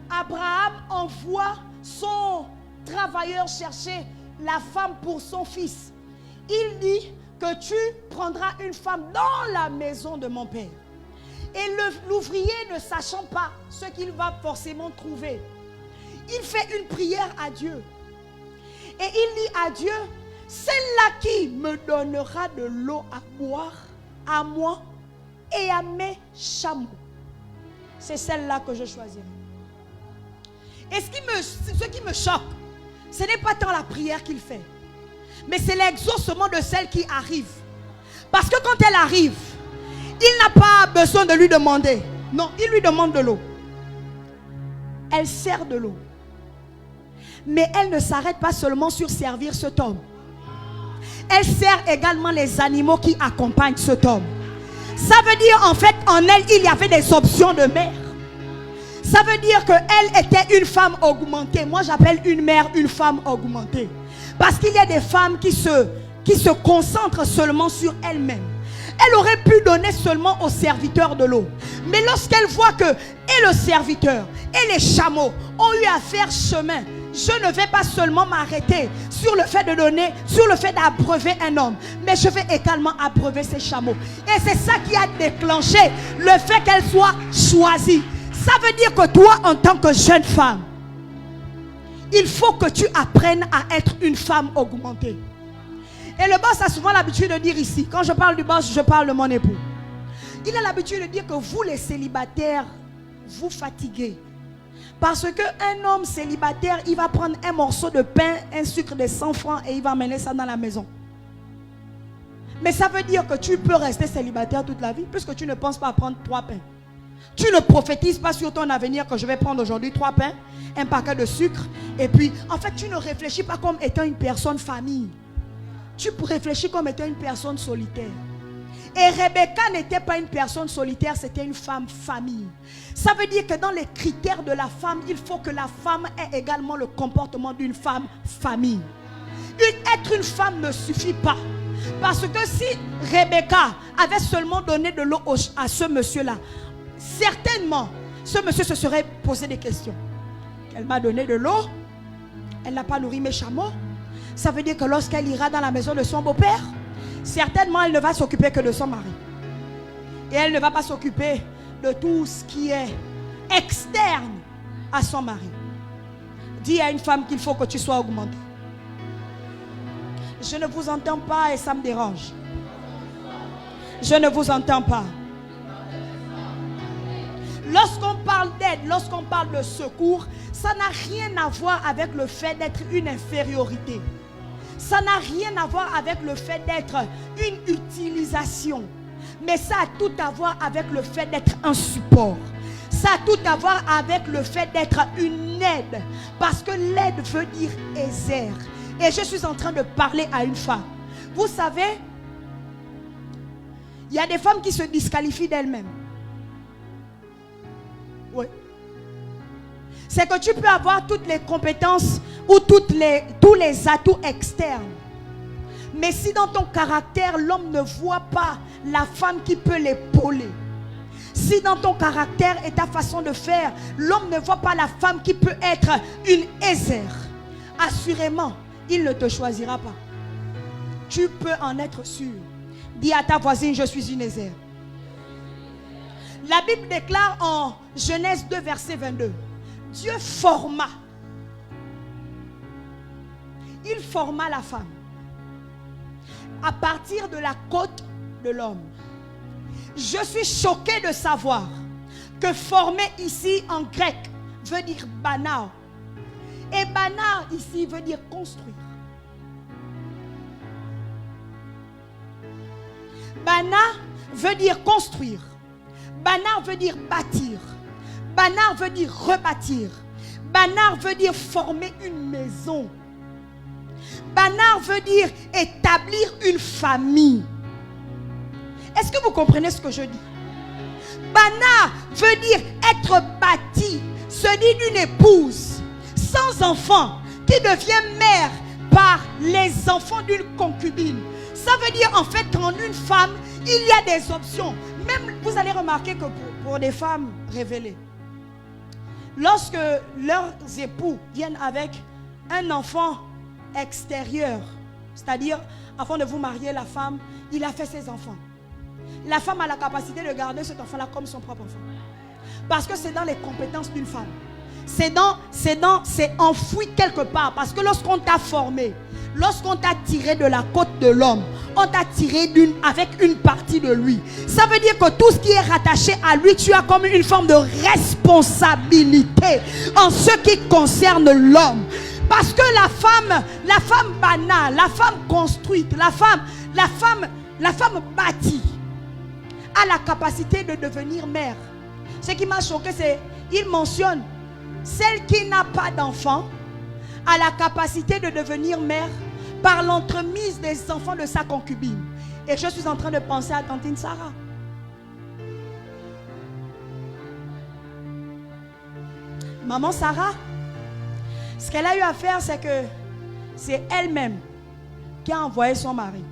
Abraham envoie son travailleur chercher la femme pour son fils, il dit que tu prendras une femme dans la maison de mon père. Et l'ouvrier, ne sachant pas ce qu'il va forcément trouver, il fait une prière à Dieu. Et il dit à Dieu, celle-là qui me donnera de l'eau à boire, à moi et à mes chameaux, c'est celle-là que je choisirai. Et ce qui me choque, ce n'est pas tant la prière qu'il fait, mais c'est l'exaucement de celle qui arrive. Parce que quand elle arrive, il n'a pas besoin de lui demander. Non, il lui demande de l'eau. Elle sert de l'eau. Mais elle ne s'arrête pas seulement sur servir cet homme. Elle sert également les animaux qui accompagnent cet homme. Ça veut dire en fait en elle il y avait des options de mère. Ça veut dire qu'elle était une femme augmentée. Moi j'appelle une mère une femme augmentée. Parce qu'il y a des femmes qui se concentrent seulement sur elles-mêmes. Elle aurait pu donner seulement aux serviteurs de l'eau. Mais lorsqu'elle voit que et le serviteur et les chameaux ont eu à faire chemin, je ne vais pas seulement m'arrêter sur le fait de donner, sur le fait d'abreuver un homme, mais je vais également abreuver ces chameaux. Et c'est ça qui a déclenché le fait qu'elle soit choisie. Ça veut dire que toi, en tant que jeune femme, il faut que tu apprennes à être une femme augmentée. Et le boss a souvent l'habitude de dire ici, quand je parle du boss, je parle de mon époux. Il a l'habitude de dire que vous les célibataires, vous fatiguez. Parce qu'un homme célibataire, il va prendre un morceau de pain, un sucre de 100 francs et il va amener ça dans la maison. Mais ça veut dire que tu peux rester célibataire toute la vie puisque tu ne penses pas à prendre 3 pains. Tu ne prophétises pas sur ton avenir que je vais prendre aujourd'hui 3 pains, un paquet de sucre. Et puis, en fait, tu ne réfléchis pas comme étant une personne famille. Tu réfléchis comme étant une personne solitaire. Et Rebecca n'était pas une personne solitaire, c'était une femme famille. Ça veut dire que dans les critères de la femme, il faut que la femme ait également le comportement d'une femme famille. Être une femme ne suffit pas. Parce que si Rebecca avait seulement donné de l'eau à ce monsieur-là, certainement, ce monsieur se serait posé des questions. Elle m'a donné de l'eau, elle n'a pas nourri mes chameaux. Ça veut dire que lorsqu'elle ira dans la maison de son beau-père, certainement elle ne va s'occuper que de son mari. Et elle ne va pas s'occuper de tout ce qui est externe à son mari. Dis à une femme qu'il faut que tu sois augmentée. Je ne vous entends pas et ça me dérange. Je ne vous entends pas. Lorsqu'on parle d'aide, lorsqu'on parle de secours, ça n'a rien à voir avec le fait d'être une infériorité. Ça n'a rien à voir avec le fait d'être une utilisation. Mais ça a tout à voir avec le fait d'être un support. Ça a tout à voir avec le fait d'être une aide. Parce que l'aide veut dire Ezer. Et je suis en train de parler à une femme. Vous savez, il y a des femmes qui se disqualifient d'elles-mêmes. Oui. C'est que tu peux avoir toutes les compétences ou tous les atouts externes. Mais si dans ton caractère, l'homme ne voit pas la femme qui peut l'épauler. Si dans ton caractère et ta façon de faire, l'homme ne voit pas la femme qui peut être une Ezer, assurément, il ne te choisira pas. Tu peux en être sûr. Dis à ta voisine, je suis une Ezer. La Bible déclare en Genèse 2, verset 22. Dieu forma. Il forma la femme à partir de la côte de l'homme. Je suis choquée de savoir que former ici en grec veut dire bana. Et bana ici veut dire construire. Bana veut dire construire. Bana veut dire bâtir. Bana veut dire rebâtir. Bana veut dire former une maison. Bana veut dire établir une famille. Est-ce que vous comprenez ce que je dis? Bana veut dire être bâti. Se dit d'une épouse sans enfant qui devient mère par les enfants d'une concubine. Ça veut dire en fait qu'en une femme, il y a des options. Même vous allez remarquer que pour des femmes révélées, lorsque leurs époux viennent avec un enfant extérieur, C'est-à-dire, avant de vous marier, la femme, il a fait ses enfants. La femme a la capacité de garder cet enfant-là comme son propre enfant. Parce que c'est dans les compétences d'une femme. C'est enfoui quelque part. Parce que lorsqu'on t'a formé, lorsqu'on t'a tiré de la côte de l'homme, on t'a tiré avec une partie de lui. Ça veut dire que tout ce qui est rattaché à lui, tu as comme une forme de responsabilité en ce qui concerne l'homme. Parce que la femme banale, la femme construite, la femme bâtie, a la capacité de devenir mère. Ce qui m'a choqué, c'est qu'il mentionne celle qui n'a pas d'enfant a la capacité de devenir mère par l'entremise des enfants de sa concubine. Et je suis en train de penser à tantine Sarah. Maman Sarah, ce qu'elle a eu à faire, c'est que c'est elle-même qui a envoyé son mari.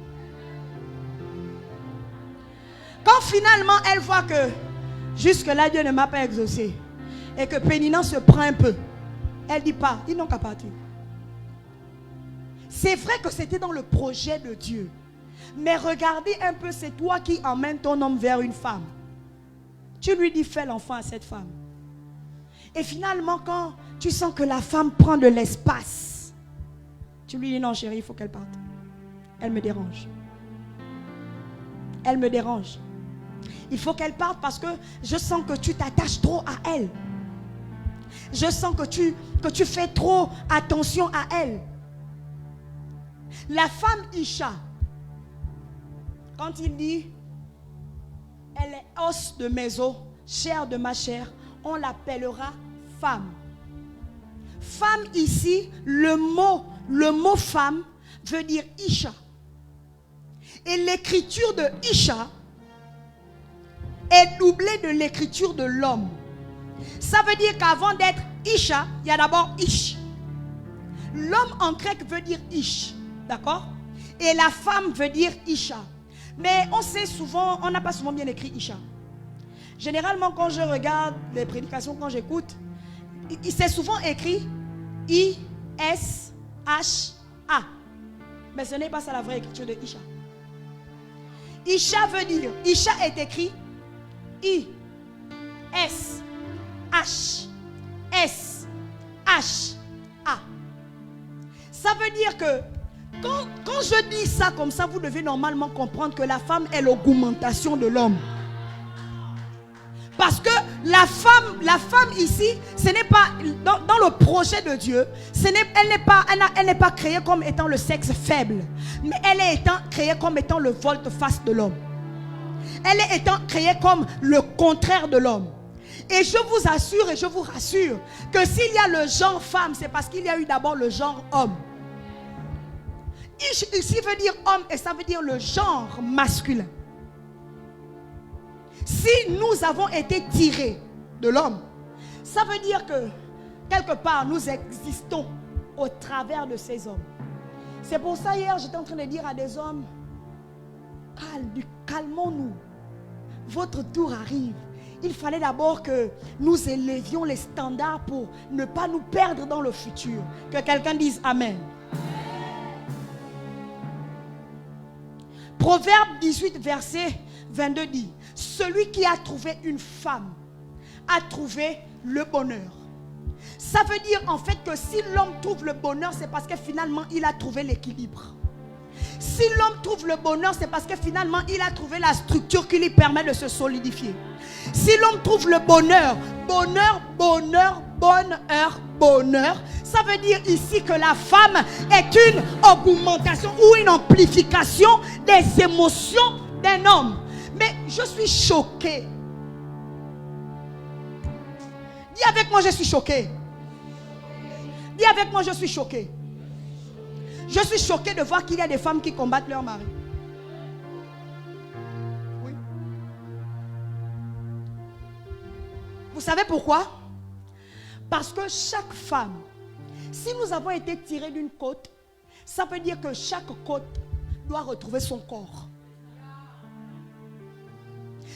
Quand finalement elle voit que jusque-là Dieu ne m'a pas exaucé et que Péninan se prend un peu, elle dit pas, ils n'ont qu'à partir. C'est vrai que c'était dans le projet de Dieu. Mais regardez un peu, c'est toi qui emmènes ton homme vers une femme. Tu lui dis, fais l'enfant à cette femme. Et finalement, quand tu sens que la femme prend de l'espace, tu lui dis, non chérie, il faut qu'elle parte. Elle me dérange. Elle me dérange. Il faut qu'elle parte parce que je sens que tu t'attaches trop à elle. Je sens que tu fais trop attention à elle. La femme Isha, quand il dit elle est os de mes os, chair de ma chair, on l'appellera femme. Femme ici, le mot femme veut dire Isha. Et l'écriture de Isha est doublée de l'écriture de l'homme. Ça veut dire qu'avant d'être Isha, il y a d'abord Ish. L'homme en grec veut dire Ish. D'accord? Et la femme veut dire Isha. Mais on sait souvent, on n'a pas souvent bien écrit Isha. Généralement, quand je regarde les prédications, quand j'écoute, c'est souvent écrit I-S-H-A. Mais ce n'est pas ça la vraie écriture de Isha. Isha veut dire, Isha est écrit I-S-H-S-H-A. Ça veut dire que quand je dis ça comme ça, vous devez normalement comprendre que la femme est l'augmentation de l'homme. Parce que la femme ici, ce n'est pas dans le projet de Dieu, elle n'est pas créée comme étant le sexe faible, mais elle est créée comme étant le volte-face de l'homme. Elle est créée comme le contraire de l'homme. Et je vous assure et je vous rassure que s'il y a le genre femme, c'est parce qu'il y a eu d'abord le genre homme. Ici veut dire homme et ça veut dire le genre masculin. Si nous avons été tirés de l'homme, ça veut dire que quelque part nous existons au travers de ces hommes. C'est pour ça hier j'étais en train de dire à des hommes, calmons-nous, votre tour arrive. Il fallait d'abord que nous élevions les standards pour ne pas nous perdre dans le futur. Que quelqu'un dise Amen. Proverbe 18, verset 22 dit, celui qui a trouvé une femme a trouvé le bonheur. Ça veut dire en fait que si l'homme trouve le bonheur, c'est parce que finalement il a trouvé l'équilibre. Si l'homme trouve le bonheur, c'est parce que finalement il a trouvé la structure qui lui permet de se solidifier. Si l'homme trouve le bonheur, bonheur, ça veut dire ici que la femme est une augmentation ou une amplification des émotions d'un homme. Mais je suis choquée. Dis avec moi, je suis choquée. Dis avec moi, je suis choquée. Je suis choquée de voir qu'il y a des femmes qui combattent leur mari. Oui. Vous savez pourquoi? Parce que chaque femme, si nous avons été tirés d'une côte, ça veut dire que chaque côte doit retrouver son corps.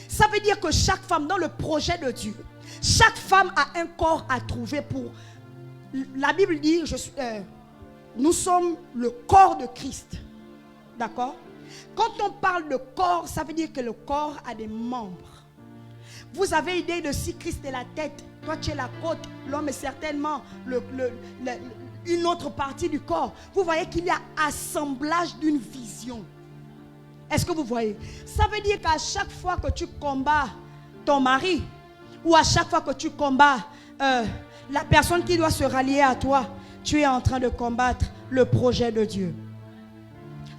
Ça veut dire que chaque femme, dans le projet de Dieu, chaque femme a un corps à trouver pour... La Bible dit, nous sommes le corps de Christ. D'accord? Quand on parle de corps, ça veut dire que le corps a des membres. Vous avez idée de si Christ est la tête, toi tu es la côte, l'homme est certainement une autre partie du corps. Vous voyez qu'il y a assemblage d'une vision. Est-ce que vous voyez? Ça veut dire qu'à chaque fois que tu combats ton mari, ou à chaque fois que tu combats la personne qui doit se rallier à toi, tu es en train de combattre le projet de Dieu.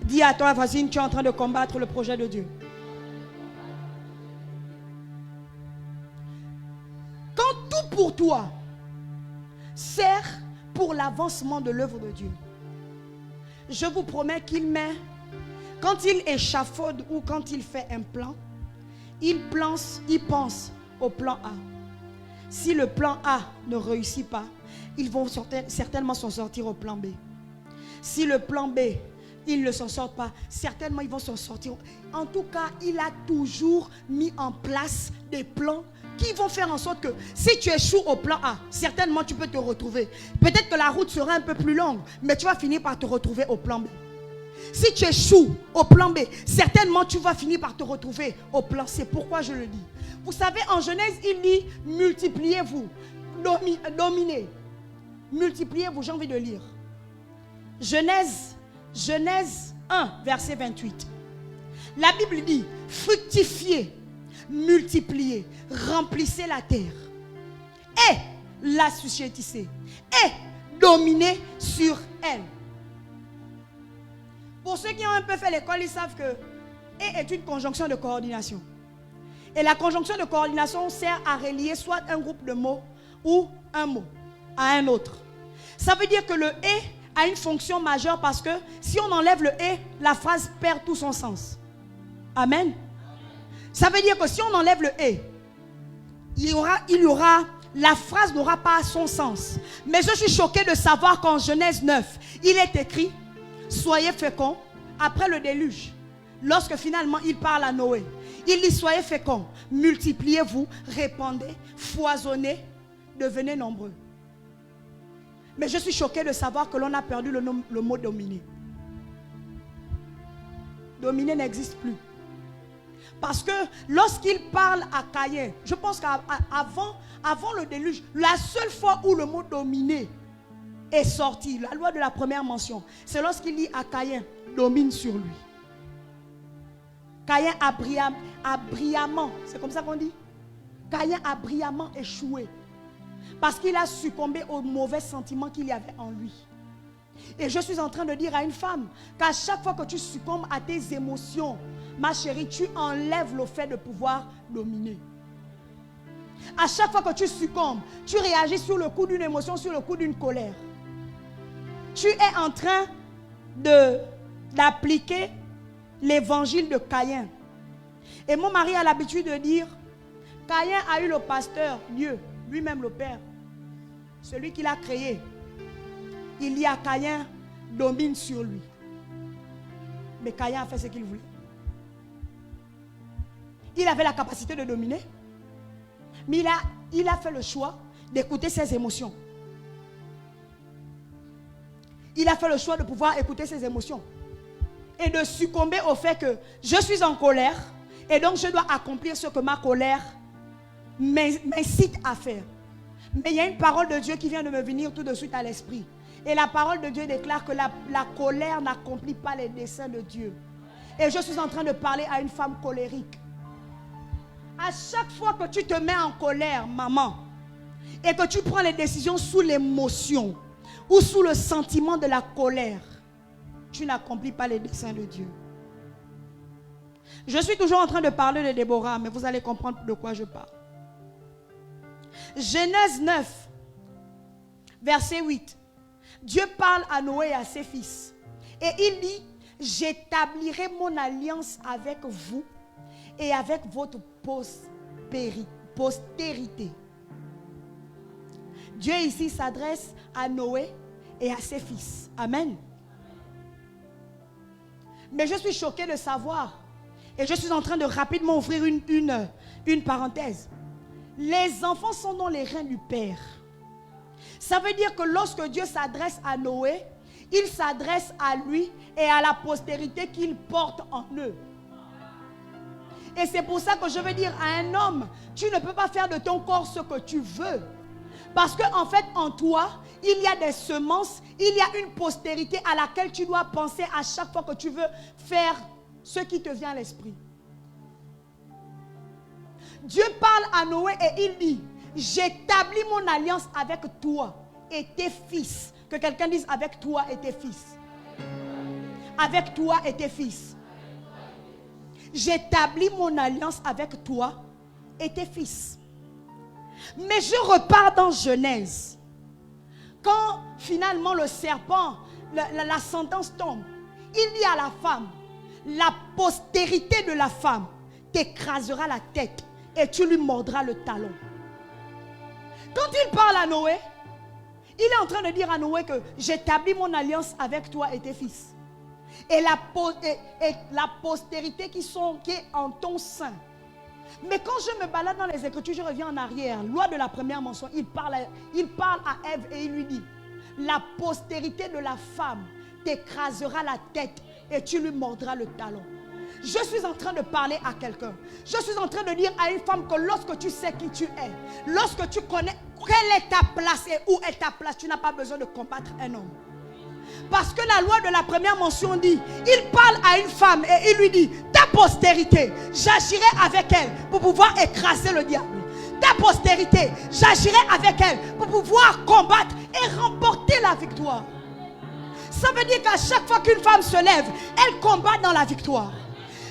Dis à toi voisine, tu es en train de combattre le projet de Dieu. Quand tout pour toi sert pour l'avancement de l'œuvre de Dieu, je vous promets qu'il met, quand il échafaude ou quand il fait un plan, il pense au plan A. Si le plan A ne réussit pas, ils vont certainement s'en sortir au plan B. Si le plan B, ils ne s'en sortent pas, certainement ils vont s'en sortir. En tout cas, il a toujours mis en place des plans qui vont faire en sorte que si tu échoues au plan A, certainement tu peux te retrouver. Peut-être que la route sera un peu plus longue, mais tu vas finir par te retrouver au plan B. Si tu échoues au plan B, certainement tu vas finir par te retrouver au plan C. Pourquoi je le dis? Vous savez, en Genèse, il dit multipliez-vous, dominez. Multipliez-vous, j'ai envie de lire. Genèse 1, verset 28. La Bible dit fructifiez, multipliez, remplissez la terre et la suscitez et dominez sur elle. Pour ceux qui ont un peu fait l'école, ils savent que et est une conjonction de coordination. Et la conjonction de coordination sert à relier soit un groupe de mots ou un mot à un autre. Ça veut dire que le et a une fonction majeure parce que si on enlève le et, la phrase perd tout son sens. Amen. Ça veut dire que si on enlève le et, la phrase n'aura pas son sens. Mais je suis choqué de savoir qu'en Genèse 9, il est écrit soyez féconds après le déluge. Lorsque finalement il parle à Noé, il dit soyez féconds, multipliez-vous, répandez, foisonnez, devenez nombreux. Mais je suis choqué de savoir que l'on a perdu le mot dominer. Dominer n'existe plus. Parce que lorsqu'il parle à Caïn, je pense qu'avant le déluge, la seule fois où le mot dominer est sorti, la loi de la première mention, c'est lorsqu'il dit à Caïn, domine sur lui. Caïn a brillamment, c'est comme ça qu'on dit? Caïn a brillamment échoué. Parce qu'il a succombé aux mauvais sentiments qu'il y avait en lui. Et je suis en train de dire à une femme qu'à chaque fois que tu succombes à tes émotions, ma chérie, tu enlèves le fait de pouvoir dominer. À chaque fois que tu succombes, tu réagis sur le coup d'une émotion, sur le coup d'une colère. Tu es en train d'appliquer l'évangile de Caïn. Et mon mari a l'habitude de dire, Caïn a eu le pasteur, Dieu, lui-même le Père, celui qui l'a créé. Il dit à Caïn, domine sur lui. Mais Caïn a fait ce qu'il voulait. Il avait la capacité de dominer, mais il a fait le choix d'écouter ses émotions. Il a fait le choix de pouvoir écouter ses émotions et de succomber au fait que je suis en colère et donc je dois accomplir ce que ma colère m'incite à faire. Mais il y a une parole de Dieu qui vient de me venir tout de suite à l'esprit. Et la parole de Dieu déclare que la colère n'accomplit pas les desseins de Dieu. Et je suis en train de parler à une femme colérique. À chaque fois que tu te mets en colère, maman, et que tu prends les décisions sous l'émotion ou sous le sentiment de la colère, tu n'accomplis pas les desseins de Dieu. Je suis toujours en train de parler de Déborah, mais vous allez comprendre de quoi je parle. Genèse 9, verset 8. Dieu parle à Noé et à ses fils. Et il dit, j'établirai mon alliance avec vous et avec votre postérité. Dieu ici s'adresse à Noé et à ses fils. Amen. Mais je suis choqué de savoir, et je suis en train de rapidement ouvrir une parenthèse. Les enfants sont dans les reins du Père. Ça veut dire que lorsque Dieu s'adresse à Noé, il s'adresse à lui et à la postérité qu'il porte en eux. Et c'est pour ça que je veux dire à un homme, tu ne peux pas faire de ton corps ce que tu veux. Parce qu'en fait, en toi, il y a des semences, il y a une postérité à laquelle tu dois penser à chaque fois que tu veux faire ce qui te vient à l'esprit. Dieu parle à Noé et il dit, j'établis mon alliance avec toi et tes fils. Que quelqu'un dise avec toi et tes fils. Avec toi et tes fils. J'établis mon alliance avec toi et tes fils. Mais je repars dans Genèse. Quand finalement le serpent, la sentence tombe, il dit à la femme, la postérité de la femme t'écrasera la tête et tu lui mordras le talon. Quand il parle à Noé, il est en train de dire à Noé que j'établis mon alliance avec toi et tes fils. Et la postérité qui est en ton sein. Mais quand je me balade dans les Écritures, je reviens en arrière. Loi de la première mention, il parle à Ève et il lui dit, la postérité de la femme t'écrasera la tête et tu lui mordras le talon. Je suis en train de parler à quelqu'un. Je suis en train de dire à une femme que lorsque tu sais qui tu es, lorsque tu connais quelle est ta place et où est ta place, tu n'as pas besoin de combattre un homme. Parce que la loi de la première mention dit, il parle à une femme et il lui dit, ta postérité, j'agirai avec elle pour pouvoir écraser le diable. Ta postérité, j'agirai avec elle pour pouvoir combattre et remporter la victoire. Ça veut dire qu'à chaque fois qu'une femme se lève, elle combat dans la victoire.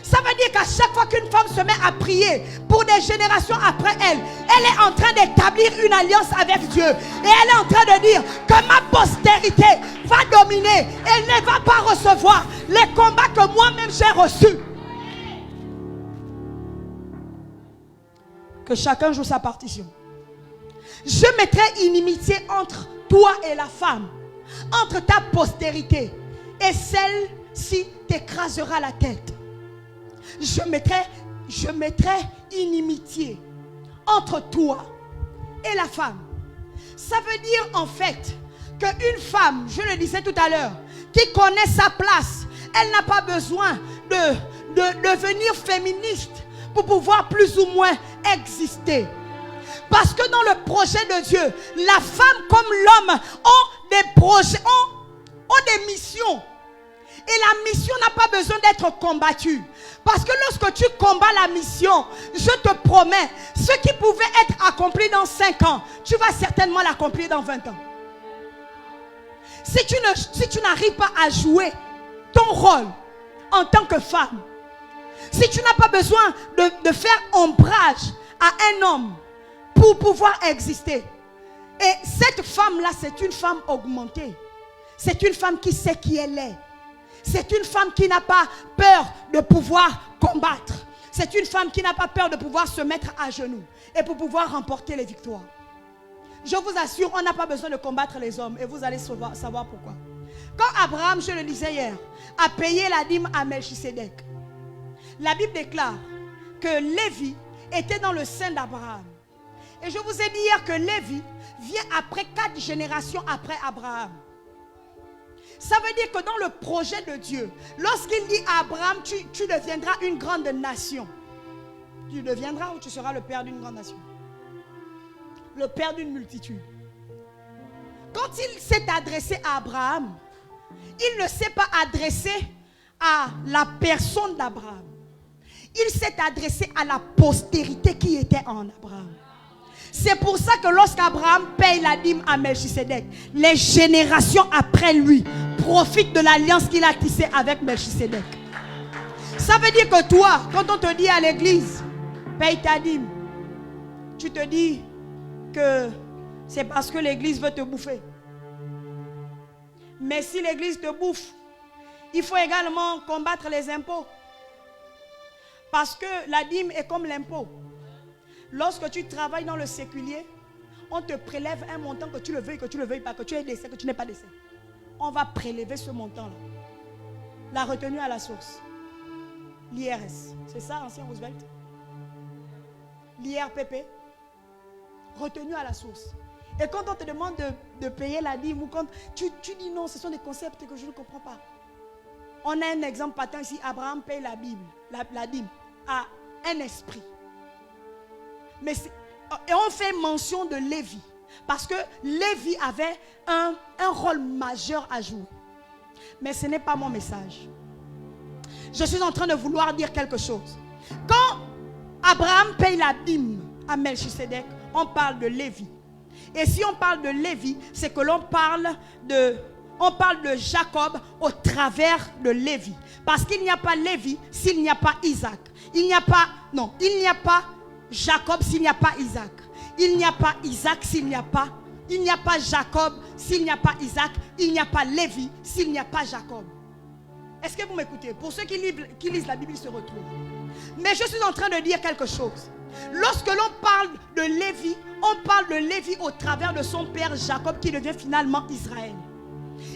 Ça veut dire qu'à chaque fois qu'une femme se met à prier pour des générations après elle, elle est en train d'établir une alliance avec Dieu. Et elle est en train de dire que ma postérité va dominer. Elle ne va pas recevoir les combats que moi-même j'ai reçus. Que chacun joue sa partition. Je mettrai inimitié entre toi et la femme, entre ta postérité, et celle-ci t'écrasera la tête. Je mettrai inimitié entre toi et la femme. Ça veut dire en fait qu'une femme, je le disais tout à l'heure, qui connaît sa place, elle n'a pas besoin de devenir féministe pour pouvoir plus ou moins exister. Parce que dans le projet de Dieu, la femme comme l'homme ont des projets, ont des missions. Et la mission n'a pas besoin d'être combattue. Parce que lorsque tu combats la mission, je te promets, ce qui pouvait être accompli dans 5 ans, tu vas certainement l'accomplir dans 20 ans. Si tu n'arrives pas à jouer ton rôle en tant que femme, si tu n'as pas besoin de faire ombrage à un homme pour pouvoir exister, et cette femme-là, c'est une femme augmentée. C'est une femme qui sait qui elle est. C'est une femme qui n'a pas peur de pouvoir combattre. C'est une femme qui n'a pas peur de pouvoir se mettre à genoux et pour pouvoir remporter les victoires. Je vous assure, on n'a pas besoin de combattre les hommes et vous allez savoir pourquoi. Quand Abraham, je le disais hier, a payé la dîme à Melchisédek, la Bible déclare que Lévi était dans le sein d'Abraham. Et je vous ai dit hier que Lévi vient après 4 générations après Abraham. Ça veut dire que dans le projet de Dieu, lorsqu'il dit à Abraham, tu deviendras une grande nation. Tu deviendras ou tu seras le père d'une grande nation. Le père d'une multitude. Quand il s'est adressé à Abraham, il ne s'est pas adressé à la personne d'Abraham. Il s'est adressé à la postérité qui était en Abraham. C'est pour ça que lorsqu'Abraham paye la dîme à Melchisédek, les générations après lui profitent de l'alliance qu'il a tissée avec Melchisédek. Ça veut dire que toi, quand on te dit à l'église, paye ta dîme, tu te dis que c'est parce que l'église veut te bouffer. Mais si l'église te bouffe, il faut également combattre les impôts. Parce que la dîme est comme l'impôt. Lorsque tu travailles dans le séculier, on te prélève un montant que tu le veuilles, que tu ne le veuilles pas, que tu aies décès, que tu n'aies pas décès. On va prélever ce montant-là. La retenue à la source. L'IRS. C'est ça, ancien Roosevelt? L'IRPP. Retenue à la source. Et quand on te demande de payer la dîme, ou quand tu dis non, ce sont des concepts que je ne comprends pas. On a un exemple patent ici. Abraham paye la dîme à un esprit. Et on fait mention de Lévi. Parce que Lévi avait un rôle majeur à jouer. Mais ce n'est pas mon message. Je suis en train de vouloir dire quelque chose. Quand Abraham paye la dîme à Melchisedec, on parle de Lévi. Et si on parle de Lévi, c'est que l'on parle de Jacob au travers de Lévi. Parce qu'il n'y a pas Lévi s'il n'y a pas Isaac. Il n'y a pas Jacob s'il n'y a pas Isaac. Il n'y a pas Isaac s'il n'y a pas. Il n'y a pas Jacob s'il n'y a pas Isaac. Il n'y a pas Lévi s'il n'y a pas Jacob. Est-ce que vous m'écoutez? Pour ceux qui lisent la Bible, ils se retrouvent. Mais je suis en train de dire quelque chose. Lorsque l'on parle de Lévi, on parle de Lévi au travers de son père Jacob qui devient finalement Israël.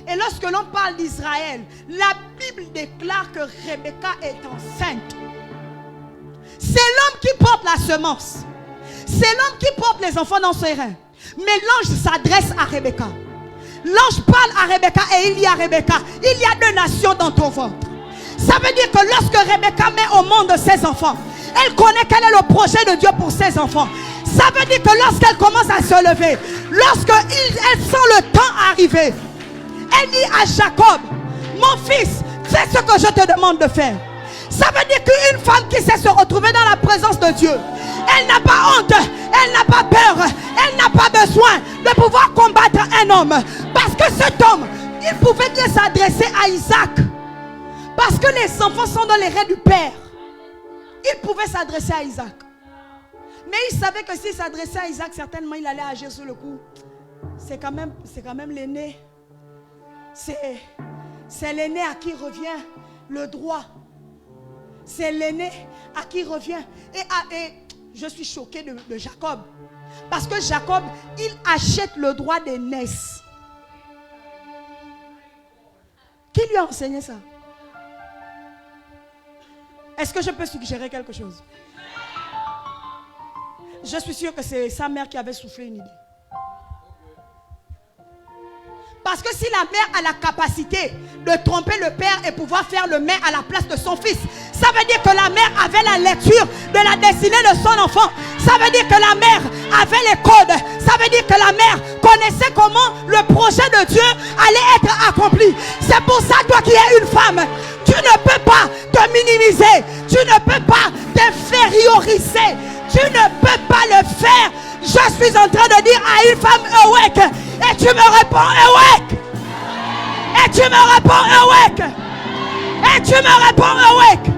Et lorsque l'on parle d'Israël, la Bible déclare que Rebecca est enceinte. C'est l'homme qui porte la semence. C'est l'homme qui porte les enfants dans ses reins. Mais l'ange s'adresse à Rebecca. L'ange parle à Rebecca et il dit à Rebecca, il y a 2 nations dans ton ventre. Ça veut dire que lorsque Rebecca met au monde ses enfants, elle connaît quel est le projet de Dieu pour ses enfants. Ça veut dire que lorsqu'elle commence à se lever, lorsqu'elle sent le temps arriver, elle dit à Jacob, mon fils, fais ce que je te demande de faire. Ça veut dire qu'une femme qui sait se retrouver dans la présence de Dieu, elle n'a pas honte, elle n'a pas peur, elle n'a pas besoin de pouvoir combattre un homme. Parce que cet homme, il pouvait bien s'adresser à Isaac. Parce que les enfants sont dans les reins du père. Il pouvait s'adresser à Isaac. Mais il savait que s'il s'adressait à Isaac, certainement il allait agir sur le coup. C'est quand même l'aîné. C'est l'aîné à qui revient le droit. C'est l'aîné à qui revient. Et je suis choquée de Jacob. Parce que Jacob, il achète le droit d'aînesse. Qui lui a enseigné ça? Est-ce que je peux suggérer quelque chose? Je suis sûre que c'est sa mère qui avait soufflé une idée. Parce que si la mère a la capacité de tromper le père et pouvoir faire le mère à la place de son fils, ça veut dire que la mère avait la lecture de la destinée de son enfant. Ça veut dire que la mère avait les codes. Ça veut dire que la mère connaissait comment le projet de Dieu allait être accompli. C'est pour ça, toi qui es une femme, tu ne peux pas te minimiser. Tu ne peux pas t'inférioriser. Tu ne peux pas le faire. Je suis en train de dire à une femme awake. Et tu me réponds awake. Et tu me réponds awake. Et tu me réponds awake.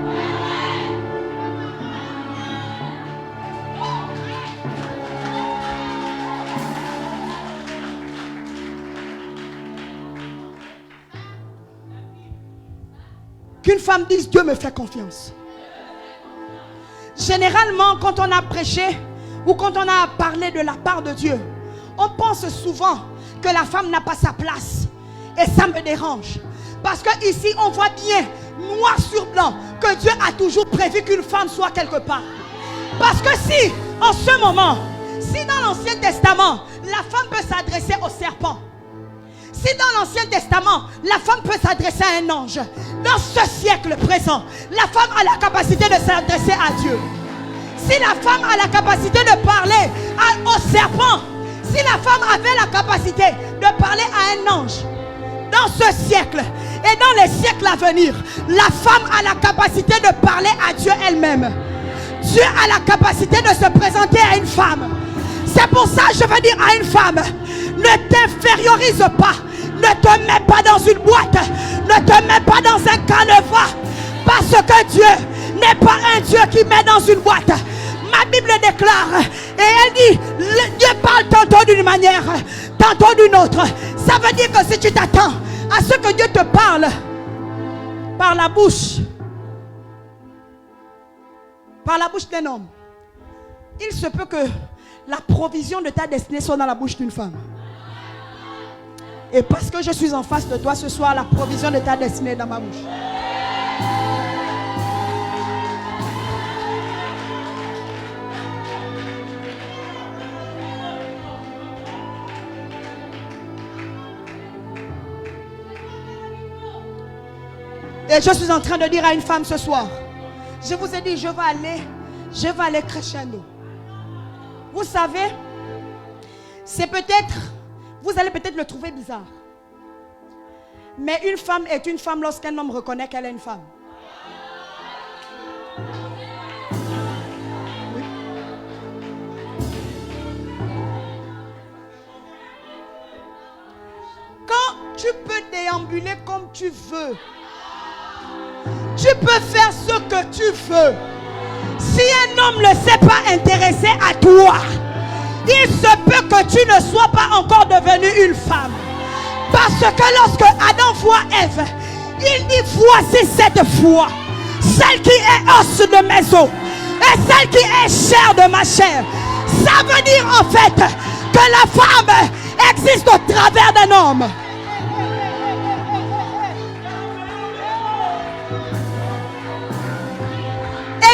Qu'une femme dise Dieu me fait confiance. Généralement, quand on a prêché ou quand on a parlé de la part de Dieu, on pense souvent que la femme n'a pas sa place. Et ça me dérange. Parce que ici, on voit bien, noir sur blanc, que Dieu a toujours prévu qu'une femme soit quelque part. Parce que si, en ce moment, si dans l'Ancien Testament, la femme peut s'adresser au serpent, si dans l'Ancien Testament, la femme peut s'adresser à un ange, dans ce siècle présent, la femme a la capacité de s'adresser à Dieu. Si la femme a la capacité de parler au serpent, si la femme avait la capacité de parler à un ange, dans ce siècle et dans les siècles à venir, la femme a la capacité de parler à Dieu elle-même. Dieu a la capacité de se présenter à une femme. C'est pour ça que je veux dire à une femme, ne t'infériorise pas. Ne te mets pas dans une boîte. Ne te mets pas dans un canevas. Parce que Dieu n'est pas un Dieu qui met dans une boîte. Ma Bible déclare, et elle dit, Dieu parle tantôt d'une manière, tantôt d'une autre. Ça veut dire que si tu t'attends à ce que Dieu te parle par la bouche d'un homme, il se peut que la provision de ta destinée soit dans la bouche d'une femme. Et parce que je suis en face de toi ce soir, la provision de ta destinée est dans ma bouche. Et je suis en train de dire à une femme ce soir, je vous ai dit, je vais aller crescendo. Vous savez, c'est peut-être, vous allez peut-être le trouver bizarre. Mais une femme est une femme lorsqu'un homme reconnaît qu'elle est une femme. Oui. Quand tu peux déambuler comme tu veux, tu peux faire ce que tu veux. Si un homme ne s'est pas intéressé à toi, il se peut que tu ne sois pas encore devenue une femme. Parce que lorsque Adam voit Ève, il dit voici cette foi, celle qui est os de mes os et celle qui est chair de ma chair. Ça veut dire en fait que la femme existe au travers d'un homme.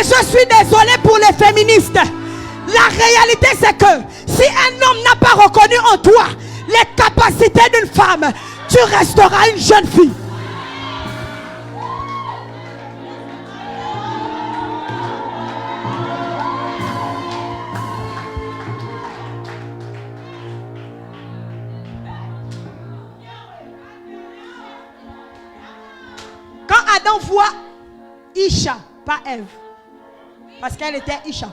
Et je suis désolée pour les féministes. La réalité c'est que si un homme n'a pas reconnu en toi les capacités d'une femme, tu resteras une jeune fille. Quand Adam voit Isha, pas Ève, parce qu'elle était Isha.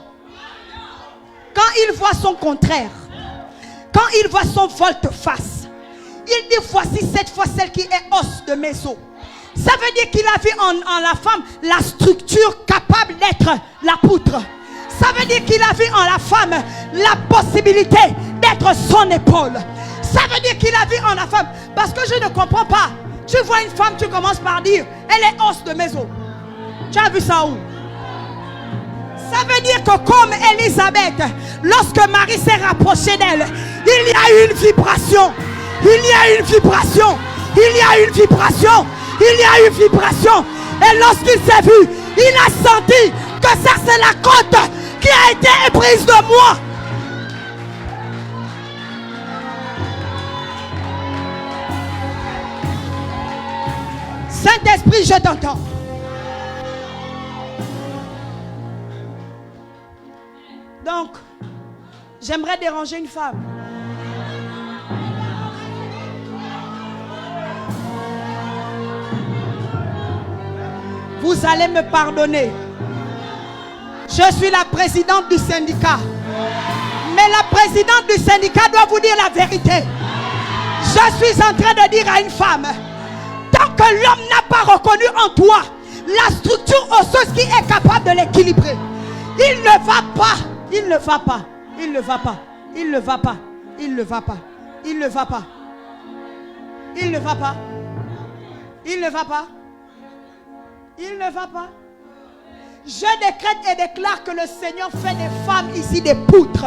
Quand il voit son contraire, quand il voit son volte-face, il dit voici cette fois celle qui est os de mes os. Ça veut dire qu'il a vu en la femme la structure capable d'être la poutre. Ça veut dire qu'il a vu en la femme la possibilité d'être son épaule. Ça veut dire qu'il a vu en la femme, parce que je ne comprends pas. Tu vois une femme, tu commences par dire elle est os de mes os. Tu as vu ça où? Ça veut dire que comme Élisabeth, lorsque Marie s'est rapprochée d'elle, il y a une vibration. Il y a une vibration. Il y a une vibration. Il y a une vibration. Et lorsqu'il s'est vu, il a senti que ça c'est la côte qui a été éprise de moi. Saint-Esprit, je t'entends. Donc, j'aimerais déranger une femme. Vous allez me pardonner. Je suis la présidente du syndicat. Mais la présidente du syndicat doit vous dire la vérité. Je suis en train de dire à une femme, tant que l'homme n'a pas reconnu en toi la structure osseuse qui est capable de l'équilibrer, il ne va pas. Il ne va pas. Il ne va pas. Il ne va pas. Il ne va pas. Il ne va pas. Il ne va pas. Il ne va pas. Il ne va pas. Je décrète et déclare que le Seigneur fait des femmes ici des poutres.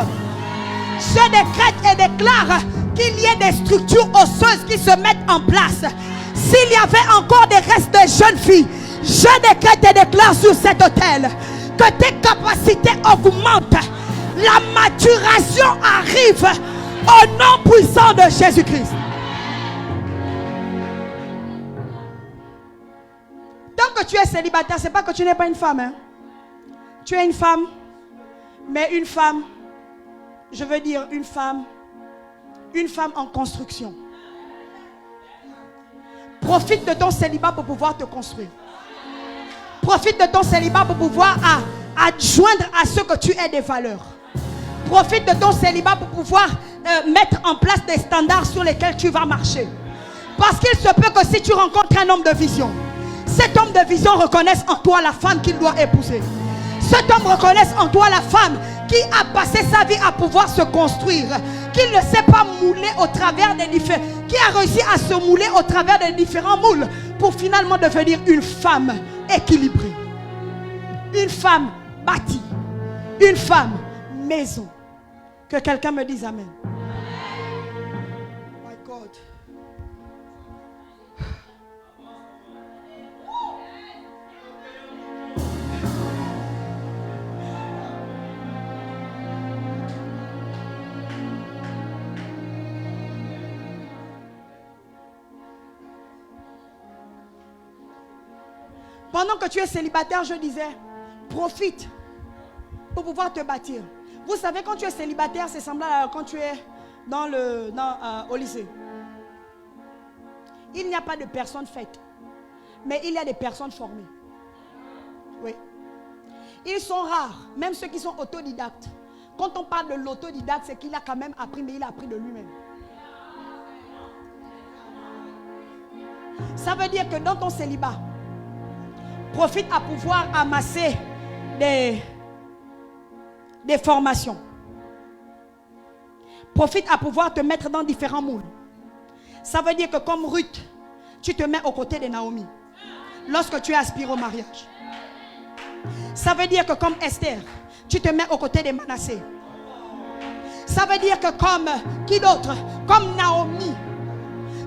Je décrète et déclare qu'il y ait des structures osseuses qui se mettent en place. S'il y avait encore des restes de jeunes filles, je décrète et déclare sur cet autel que tes capacités augmentent. La maturation arrive au nom puissant de Jésus-Christ. Tant que tu es célibataire, ce n'est pas que tu n'es pas une femme. Hein? Tu es une femme, mais une femme, je veux dire une femme en construction. Profite de ton célibat pour pouvoir te construire. Profite de ton célibat pour pouvoir adjoindre à ce que tu es des valeurs. Profite de ton célibat pour pouvoir mettre en place des standards sur lesquels tu vas marcher. Parce qu'il se peut que si tu rencontres un homme de vision, cet homme de vision reconnaisse en toi la femme qu'il doit épouser. Cet homme reconnaisse en toi la femme qui a passé sa vie à pouvoir se construire, qui ne s'est pas moulé au travers des différents, qui a réussi à se mouler au travers des différents moules pour finalement devenir une femme équilibrée, une femme bâtie, une femme maison. Que quelqu'un me dise amen. My God. Pendant que tu es célibataire, je disais, profite pour pouvoir te bâtir. Vous savez, quand tu es célibataire, c'est semblable à quand tu es au lycée. Il n'y a pas de personnes faites, mais il y a des personnes formées. Oui. Ils sont rares, même ceux qui sont autodidactes. Quand on parle de l'autodidacte, c'est qu'il a quand même appris, mais il a appris de lui-même. Ça veut dire que dans ton célibat, profite à pouvoir amasser des formations. Profite à pouvoir te mettre dans différents moules. Ça veut dire que comme Ruth, tu te mets aux côtés de Naomi lorsque tu aspires au mariage. Ça veut dire que comme Esther, tu te mets aux côtés de Manassé. Ça veut dire que comme qui d'autre? Comme Naomi.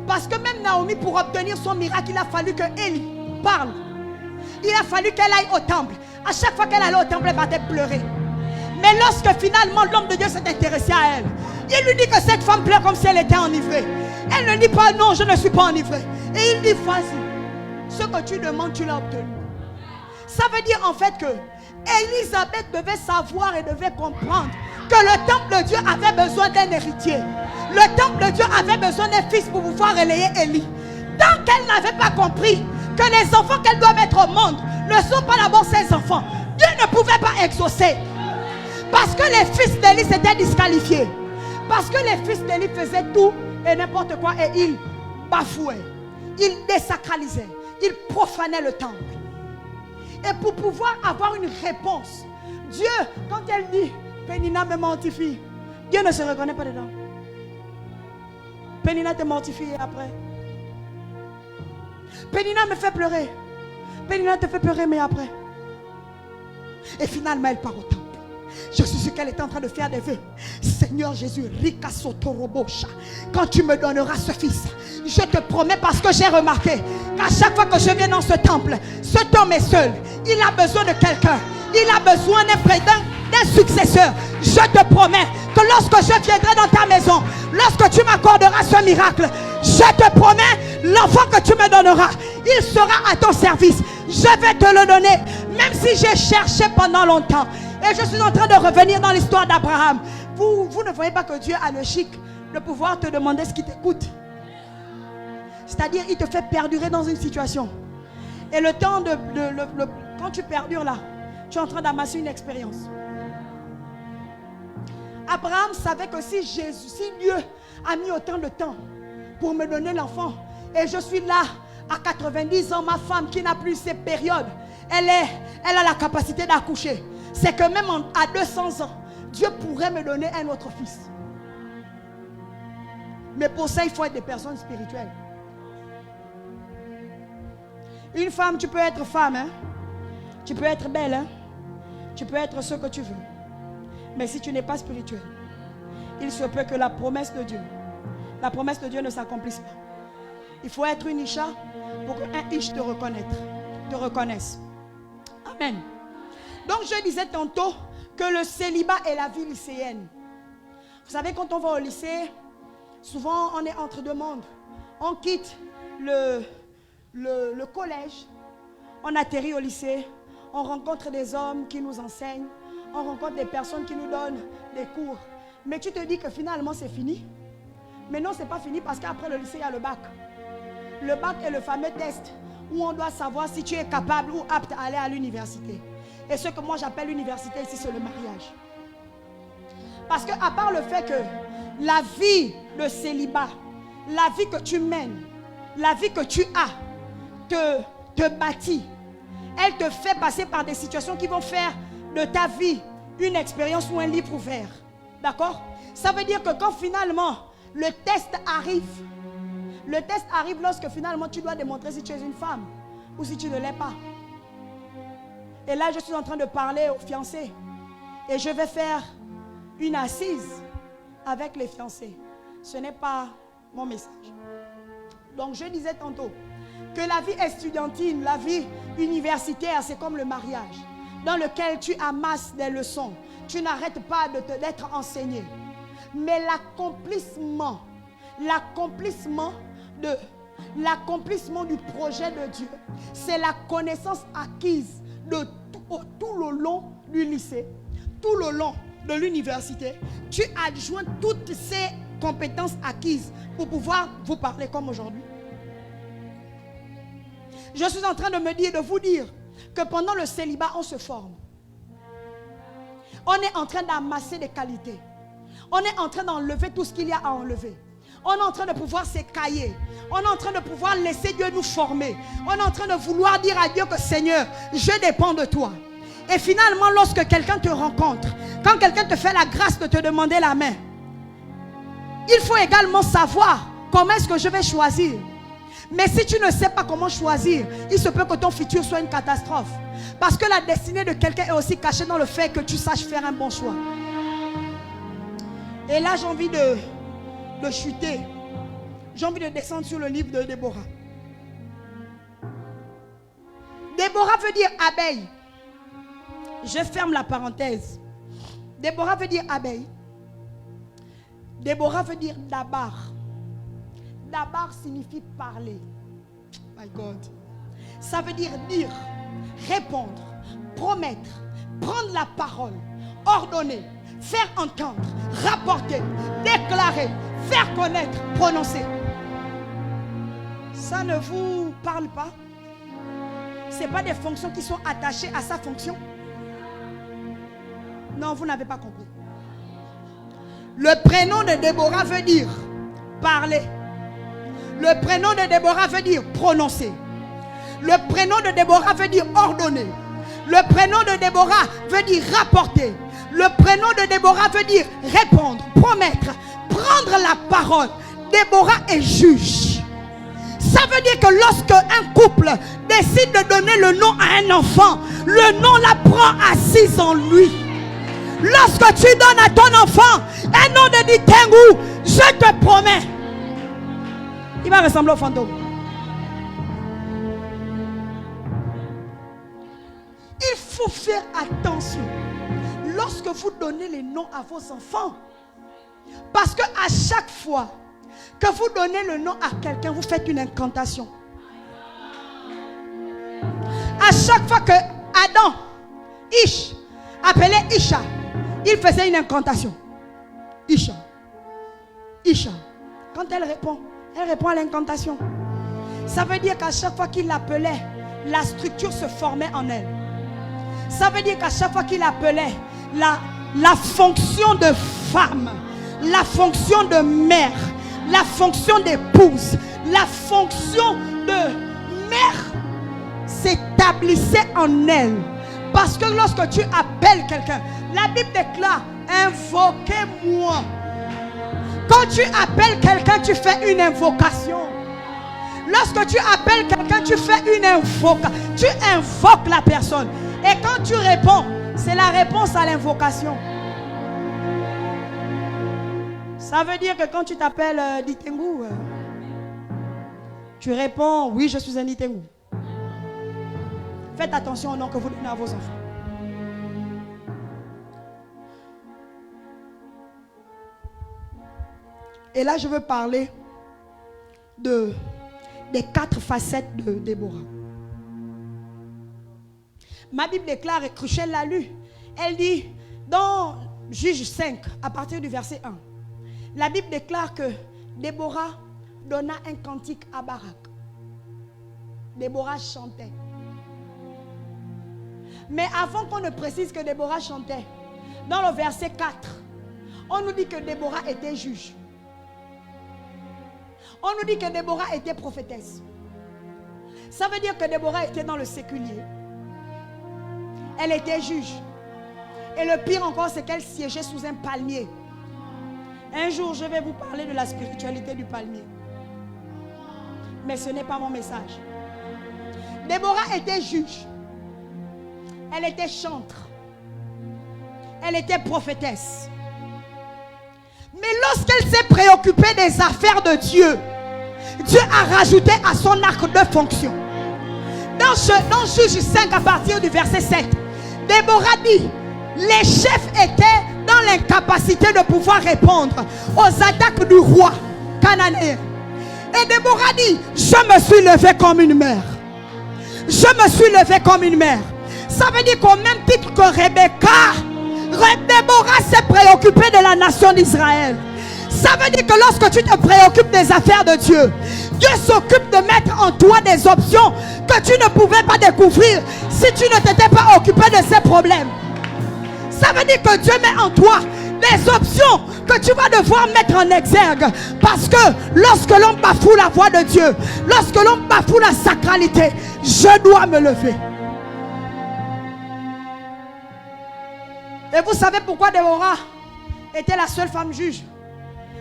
Parce que même Naomi, pour obtenir son miracle, il a fallu que Élie parle. Il a fallu qu'elle aille au temple. À chaque fois qu'elle allait au temple, elle partait pleurer. Mais lorsque finalement l'homme de Dieu s'est intéressé à elle, il lui dit que cette femme pleure comme si elle était enivrée. Elle ne dit pas non, je ne suis pas enivrée. Et il dit vas-y, ce que tu demandes, tu l'as obtenu. Ça veut dire en fait que Élisabeth devait savoir et devait comprendre que le temple de Dieu avait besoin d'un héritier. Le temple de Dieu avait besoin d'un fils pour pouvoir relayer Élie. Tant qu'elle n'avait pas compris que les enfants qu'elle doit mettre au monde ne sont pas d'abord ses enfants, Dieu ne pouvait pas exaucer. Parce que les fils d'Élie s'étaient disqualifiés. Parce que les fils d'Élie faisaient tout et n'importe quoi et ils bafouaient. Ils désacralisaient. Ils profanaient le temple. Et pour pouvoir avoir une réponse, Dieu, quand elle dit Pénina me mortifie, Dieu ne se reconnaît pas dedans. Pénina te mortifie et après. Pénina me fait pleurer. Pénina te fait pleurer mais après. Et finalement elle part au temple. Je suis sûr qu'elle était en train de faire des vœux. Seigneur Jésus, quand tu me donneras ce fils, je te promets, parce que j'ai remarqué qu'à chaque fois que je viens dans ce temple, cet homme est seul. Il a besoin de quelqu'un. Il a besoin d'un successeur. Je te promets que lorsque je viendrai dans ta maison, lorsque tu m'accorderas ce miracle, je te promets, l'enfant que tu me donneras, il sera à ton service. Je vais te le donner, même si j'ai cherché pendant longtemps. Et je suis en train de revenir dans l'histoire d'Abraham. Vous ne voyez pas que Dieu a le chic de pouvoir te demander ce qui t'écoute. C'est-à-dire, il te fait perdurer dans une situation. Et le temps quand tu perdures là, tu es en train d'amasser une expérience. Abraham savait que si Dieu a mis autant de temps pour me donner l'enfant, et je suis là à 90 ans, ma femme qui n'a plus ces périodes, elle a la capacité d'accoucher. C'est que même à 200 ans, Dieu pourrait me donner un autre fils. Mais pour ça, il faut être des personnes spirituelles. Une femme, tu peux être femme, hein? Tu peux être belle, hein? Tu peux être ce que tu veux. Mais si tu n'es pas spirituel, il se peut que la promesse de Dieu ne s'accomplisse pas. Il faut être une Isha pour qu'un Ish te reconnaisse. Amen. Donc je disais tantôt que le célibat est la vie lycéenne. Vous savez, quand on va au lycée, souvent on est entre deux mondes. On quitte le collège, on atterrit au lycée, on rencontre des hommes qui nous enseignent, on rencontre des personnes qui nous donnent des cours. Mais tu te dis que finalement c'est fini. Mais non, c'est pas fini, parce qu'après le lycée, il y a le bac. Le bac est le fameux test où on doit savoir si tu es capable ou apte à aller à l'université. Et ce que moi j'appelle l'université ici, c'est le mariage. Parce que à part le fait que la vie de célibat, la vie que tu mènes, la vie que tu as, te bâtit, elle te fait passer par des situations qui vont faire de ta vie une expérience ou un livre ouvert. D'accord? Ça veut dire que quand finalement le test arrive lorsque finalement tu dois démontrer si tu es une femme ou si tu ne l'es pas. Et là je suis en train de parler aux fiancés. Et je vais faire une assise avec les fiancés. Ce n'est pas mon message. Donc je disais tantôt que la vie estudiantine, la vie universitaire, c'est comme le mariage, dans lequel tu amasses des leçons. Tu n'arrêtes pas d'être enseigné. Mais l'accomplissement L'accomplissement du projet de Dieu, c'est la connaissance acquise de tout le long du lycée, tout le long de l'université. Tu adjoins toutes ces compétences acquises pour pouvoir vous parler comme aujourd'hui. Je suis en train de vous dire que pendant le célibat, on se forme. On est en train d'amasser des qualités. On est en train d'enlever tout ce qu'il y a à enlever. On est en train de pouvoir s'écailler. On est en train de pouvoir laisser Dieu nous former. On est en train de vouloir dire à Dieu que Seigneur, je dépends de toi. Et finalement, lorsque quelqu'un te rencontre, quand quelqu'un te fait la grâce de te demander la main, il faut également savoir comment est-ce que je vais choisir. Mais si tu ne sais pas comment choisir, il se peut que ton futur soit une catastrophe. Parce que la destinée de quelqu'un est aussi cachée dans le fait que tu saches faire un bon choix. Et là, j'ai envie de chuter. J'ai envie de descendre sur le livre de Déborah. Déborah veut dire abeille. Je ferme la parenthèse. Déborah veut dire abeille. Déborah veut dire dabar. Dabar signifie parler. My God. Ça veut dire, répondre, promettre, prendre la parole, ordonner, faire entendre, rapporter, déclarer, faire connaître, prononcer. Ça ne vous parle pas? Ce n'est pas des fonctions qui sont attachées à sa fonction? Non, vous n'avez pas compris. Le prénom de Déborah veut dire parler. Le prénom de Déborah veut dire prononcer. Le prénom de Déborah veut dire ordonner. Le prénom de Déborah veut dire rapporter. Le prénom de Déborah veut dire répondre, promettre, prendre la parole. Déborah est juge. Ça veut dire que lorsque un couple décide de donner le nom à un enfant, le nom la prend assise en lui. Lorsque tu donnes à ton enfant un nom de Ditengu, je te promets, il va ressembler au fantôme. Il faut faire attention lorsque vous donnez les noms à vos enfants. Parce que à chaque fois que vous donnez le nom à quelqu'un, vous faites une incantation. À chaque fois que Adam, Ish, appelé Isha, il faisait une incantation. Isha. Isha. Quand elle répond à l'incantation. Ça veut dire qu'à chaque fois qu'il l'appelait, la structure se formait en elle. Ça veut dire qu'à chaque fois qu'il appelait, la fonction de femme, la fonction de mère, la fonction d'épouse, la fonction de mère s'établissait en elle. Parce que lorsque tu appelles quelqu'un, la Bible déclare, invoquez-moi. Quand tu appelles quelqu'un, tu fais une invocation. Lorsque tu appelles quelqu'un, tu fais une invocation. Tu invoques la personne. Et quand tu réponds, c'est la réponse à l'invocation. Ça veut dire que quand tu t'appelles Ditengu, tu réponds, oui, je suis un Ditengu. Faites attention au nom que vous donnez à vos enfants. Et là, je veux parler des 4 facettes de Déborah. Ma Bible déclare, et Cruchel l'a lu, elle dit, dans Juge 5, à partir du verset 1, la Bible déclare que Déborah donna un cantique à Barak. Déborah chantait. Mais avant qu'on ne précise que Déborah chantait, dans le verset 4, on nous dit que Déborah était juge. On nous dit que Déborah était prophétesse. Ça veut dire que Déborah était dans le séculier. Elle était juge. Et le pire encore, c'est qu'elle siégeait sous un palmier. Un jour, je vais vous parler de la spiritualité du palmier. Mais ce n'est pas mon message. Déborah était juge. Elle était chantre. Elle était prophétesse. Mais lorsqu'elle s'est préoccupée des affaires de Dieu, Dieu a rajouté à son arc de fonction. Dans Juge 5 à partir du verset 7, Déborah dit, les chefs étaient dans l'incapacité de pouvoir répondre aux attaques du roi cananéen. Et Déborah dit, je me suis levée comme une mère. Je me suis levée comme une mère. Ça veut dire qu'au même titre que Rebecca, Déborah s'est préoccupée de la nation d'Israël. Ça veut dire que lorsque tu te préoccupes des affaires de Dieu, Dieu s'occupe de mettre en toi des options que tu ne pouvais pas découvrir si tu ne t'étais pas occupé de ces problèmes. Ça veut dire que Dieu met en toi des options que tu vas devoir mettre en exergue. Parce que lorsque l'on bafoue la voix de Dieu, lorsque l'on bafoue la sacralité, je dois me lever. Et vous savez pourquoi Déborah était la seule femme juge?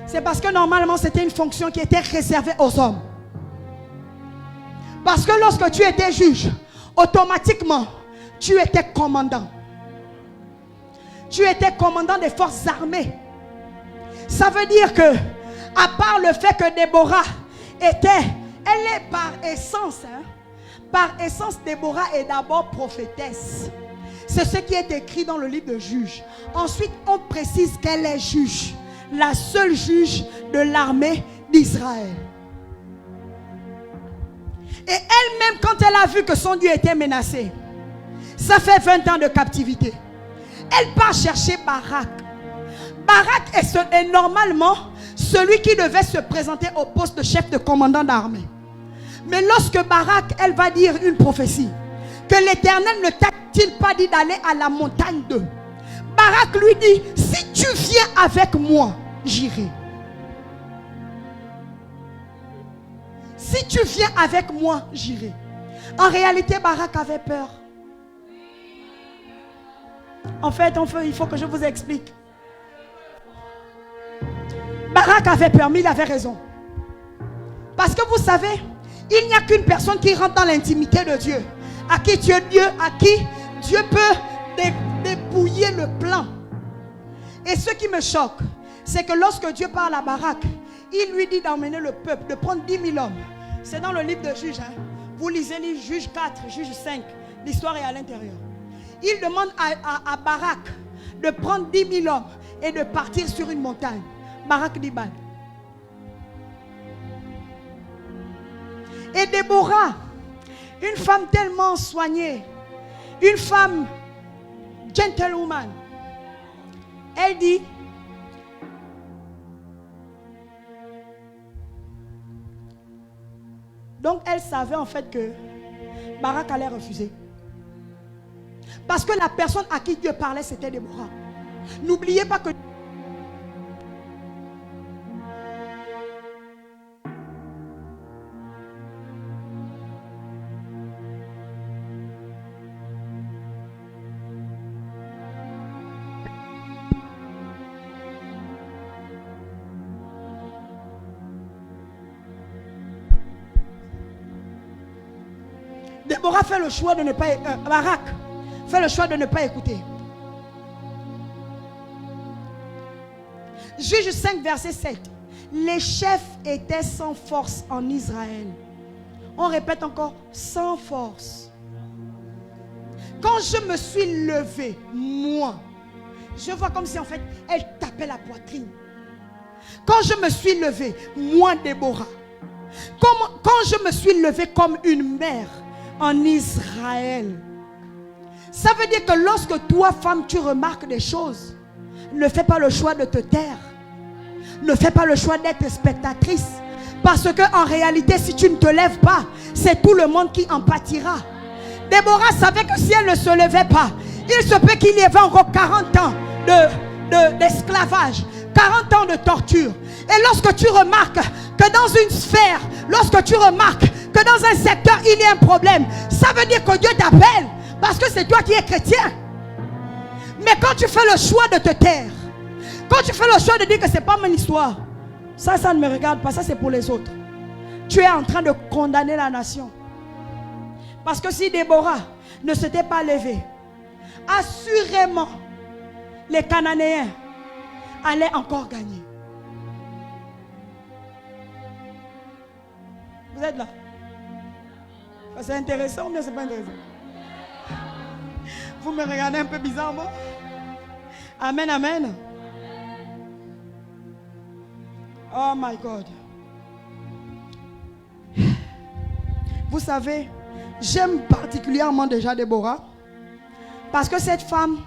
C'est parce que normalement c'était une fonction qui était réservée aux hommes. Parce que lorsque tu étais juge, automatiquement tu étais commandant. Tu étais commandant des forces armées. Ça veut dire que, à part le fait que Déborah était, elle est par essence, Déborah est d'abord prophétesse. C'est ce qui est écrit dans le livre de Juges. Ensuite, on précise qu'elle est juge, la seule juge de l'armée d'Israël. Et elle-même, quand elle a vu que son Dieu était menacé, ça fait 20 ans de captivité, elle part chercher Barak. Barak est normalement celui qui devait se présenter au poste de chef de commandant d'armée. Mais lorsque Barak, elle va dire une prophétie, que l'Éternel ne t'a-t-il pas dit d'aller à la montagne 2? Barak lui dit, si tu viens avec moi, j'irai. Si tu viens avec moi, j'irai. En réalité, Barak avait peur. En fait, il faut que je vous explique. Barak avait peur, mais il avait raison. Parce que vous savez, il n'y a qu'une personne qui rentre dans l'intimité de Dieu, à qui Dieu peut dépouiller le plan. Et ce qui me choque, c'est que lorsque Dieu parle à Barak, il lui dit d'emmener le peuple, de prendre 10 000 hommes. C'est dans le livre de Juges. Vous lisez les Juges 4, Juges 5. L'histoire est à l'intérieur. Il demande à Barak de prendre 10 000 hommes et de partir sur une montagne. Barak dit bal. Et Déborah, une femme tellement soignée, une femme gentlewoman, elle dit, donc elle savait en fait que Barak allait refuser. Parce que la personne à qui Dieu parlait, c'était Déborah. N'oubliez pas que Déborah fait le choix de ne pas Barak fait le choix de ne pas écouter. Juge 5 verset 7. Les chefs étaient sans force en Israël. On répète encore, sans force. Quand je me suis levée, moi, je vois comme si en fait elle tapait la poitrine. Quand je me suis levée, moi Déborah, quand je me suis levée comme une mère en Israël, ça veut dire que lorsque toi, femme, tu remarques des choses, ne fais pas le choix de te taire. Ne fais pas le choix d'être spectatrice. Parce que en réalité, si tu ne te lèves pas, c'est tout le monde qui en pâtira. Déborah savait que si elle ne se levait pas, il se peut qu'il y avait encore 40 ans d'esclavage, 40 ans de torture. Et lorsque tu remarques que dans une sphère, lorsque tu remarques que dans un secteur, il y a un problème, ça veut dire que Dieu t'appelle. Parce que c'est toi qui es chrétien. Mais quand tu fais le choix de te taire, quand tu fais le choix de dire que ce n'est pas mon histoire, ça ne me regarde pas, ça c'est pour les autres, tu es en train de condamner la nation. Parce que si Déborah ne s'était pas levée, assurément les Cananéens allaient encore gagner. Vous êtes là? C'est intéressant ou bien c'est pas intéressant? Vous me regardez un peu bizarrement. Amen, amen. Oh my God. Vous savez, j'aime particulièrement déjà Déborah. Parce que cette femme,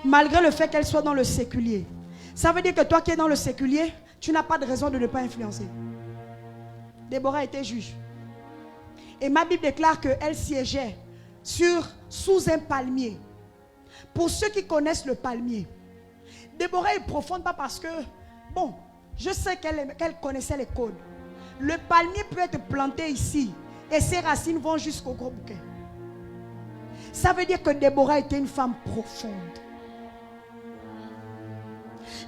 malgré le fait qu'elle soit dans le séculier, ça veut dire que toi qui es dans le séculier, tu n'as pas de raison de ne pas influencer. Déborah était juge. Et ma Bible déclare qu'elle siégeait sous un palmier. Pour ceux qui connaissent le palmier, Déborah est profonde pas parce que, bon, je sais qu'elle connaissait les codes. Le palmier peut être planté ici et ses racines vont jusqu'au gros bouquet. Ça veut dire que Déborah était une femme profonde.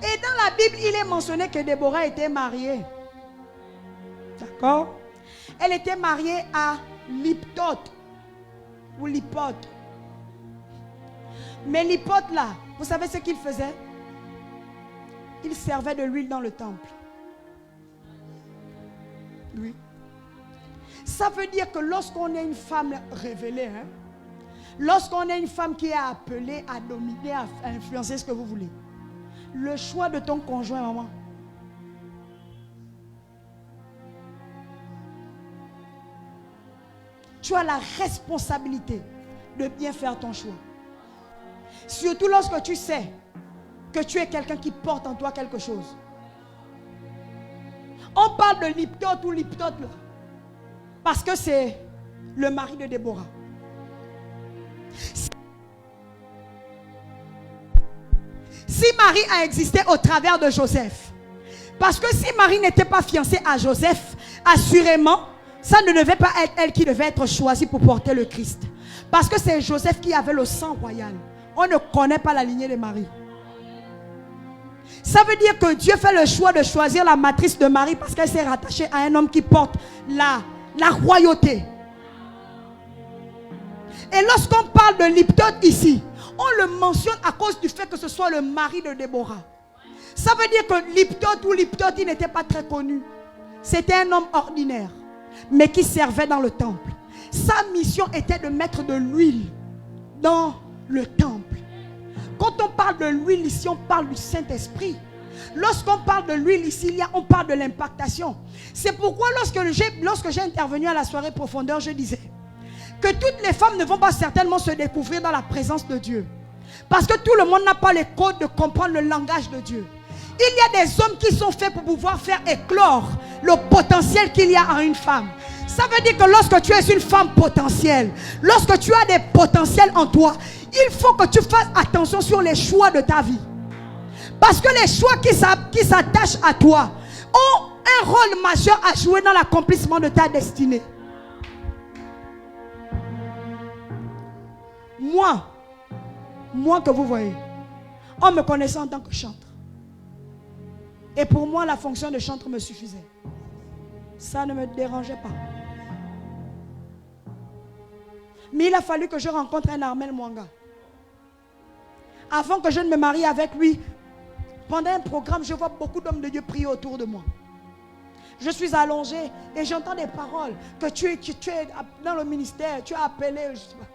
Et dans la Bible, il est mentionné que Déborah était mariée. D'accord? Elle était mariée à Liptoth ou Lipote. Mais Lipote là, vous savez ce qu'il faisait? Il servait de l'huile dans le temple. Oui. Ça veut dire que lorsqu'on est une femme révélée, lorsqu'on est une femme qui est appelée à dominer, à influencer ce que vous voulez, le choix de ton conjoint, maman, tu as la responsabilité de bien faire ton choix. Surtout lorsque tu sais que tu es quelqu'un qui porte en toi quelque chose. On parle de Liptoth ou Liptoth là, parce que c'est le mari de Déborah. Si Marie a existé au travers de Joseph, parce que si Marie n'était pas fiancée à Joseph, assurément, ça ne devait pas être elle qui devait être choisie pour porter le Christ. Parce que c'est Joseph qui avait le sang royal. On ne connaît pas la lignée de Marie. Ça veut dire que Dieu fait le choix de choisir la matrice de Marie parce qu'elle s'est rattachée à un homme qui porte la royauté. Et lorsqu'on parle de Liptoth ici, on le mentionne à cause du fait que ce soit le mari de Déborah. Ça veut dire que Liptoth ou Liptoth, il n'était pas très connu. C'était un homme ordinaire, mais qui servait dans le temple. Sa mission était de mettre de l'huile dans le temple. Quand on parle de l'huile ici, on parle du Saint-Esprit. Lorsqu'on parle de l'huile ici, on parle de l'impactation. C'est pourquoi lorsque j'ai intervenu à la soirée profondeur, je disais que toutes les femmes ne vont pas certainement se découvrir dans la présence de Dieu. Parce que tout le monde n'a pas les codes de comprendre le langage de Dieu. Il y a des hommes qui sont faits pour pouvoir faire éclore le potentiel qu'il y a en une femme. Ça veut dire que lorsque tu es une femme potentielle, lorsque tu as des potentiels en toi, il faut que tu fasses attention sur les choix de ta vie. Parce que les choix qui s'attachent à toi ont un rôle majeur à jouer dans l'accomplissement de ta destinée. Moi que vous voyez, on me connaissait en tant que chantre. Et pour moi, la fonction de chantre me suffisait. Ça ne me dérangeait pas. Mais il a fallu que je rencontre un Armel Mwanga. Avant que je ne me marie avec lui, pendant un programme, je vois beaucoup d'hommes de Dieu prier autour de moi. Je suis allongée et j'entends des paroles que tu es dans le ministère, tu as appelé. Je sais pas.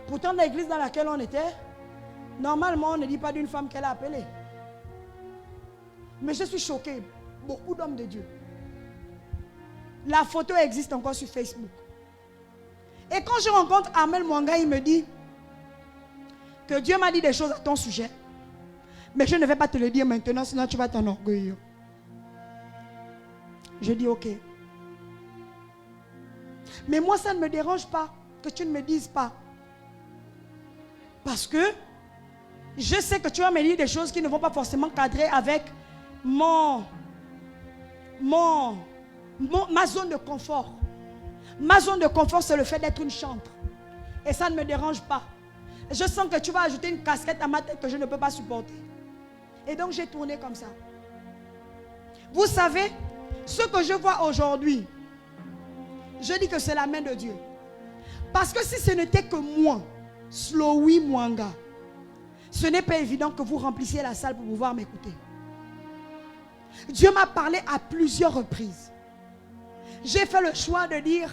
Pourtant, dans l'église dans laquelle on était, normalement, on ne dit pas d'une femme qu'elle a appelée. Mais je suis choquée. Beaucoup d'hommes de Dieu. La photo existe encore sur Facebook. Et quand je rencontre Armel Mwanga, il me dit que Dieu m'a dit des choses à ton sujet. Mais je ne vais pas te le dire maintenant, sinon tu vas t'enorgueillir. Je dis ok. Mais moi, ça ne me dérange pas que tu ne me dises pas. Parce que je sais que tu vas me dire des choses qui ne vont pas forcément cadrer avec ma zone de confort. Ma zone de confort, c'est le fait d'être une chantre. Et ça ne me dérange pas. Je sens que tu vas ajouter une casquette à ma tête que je ne peux pas supporter. Et donc j'ai tourné comme ça. Vous savez, ce que je vois aujourd'hui, je dis que c'est la main de Dieu. Parce que si ce n'était que moi, Slowy Mwanga, ce n'est pas évident que vous remplissiez la salle pour pouvoir m'écouter. Dieu m'a parlé à plusieurs reprises. J'ai fait le choix de dire,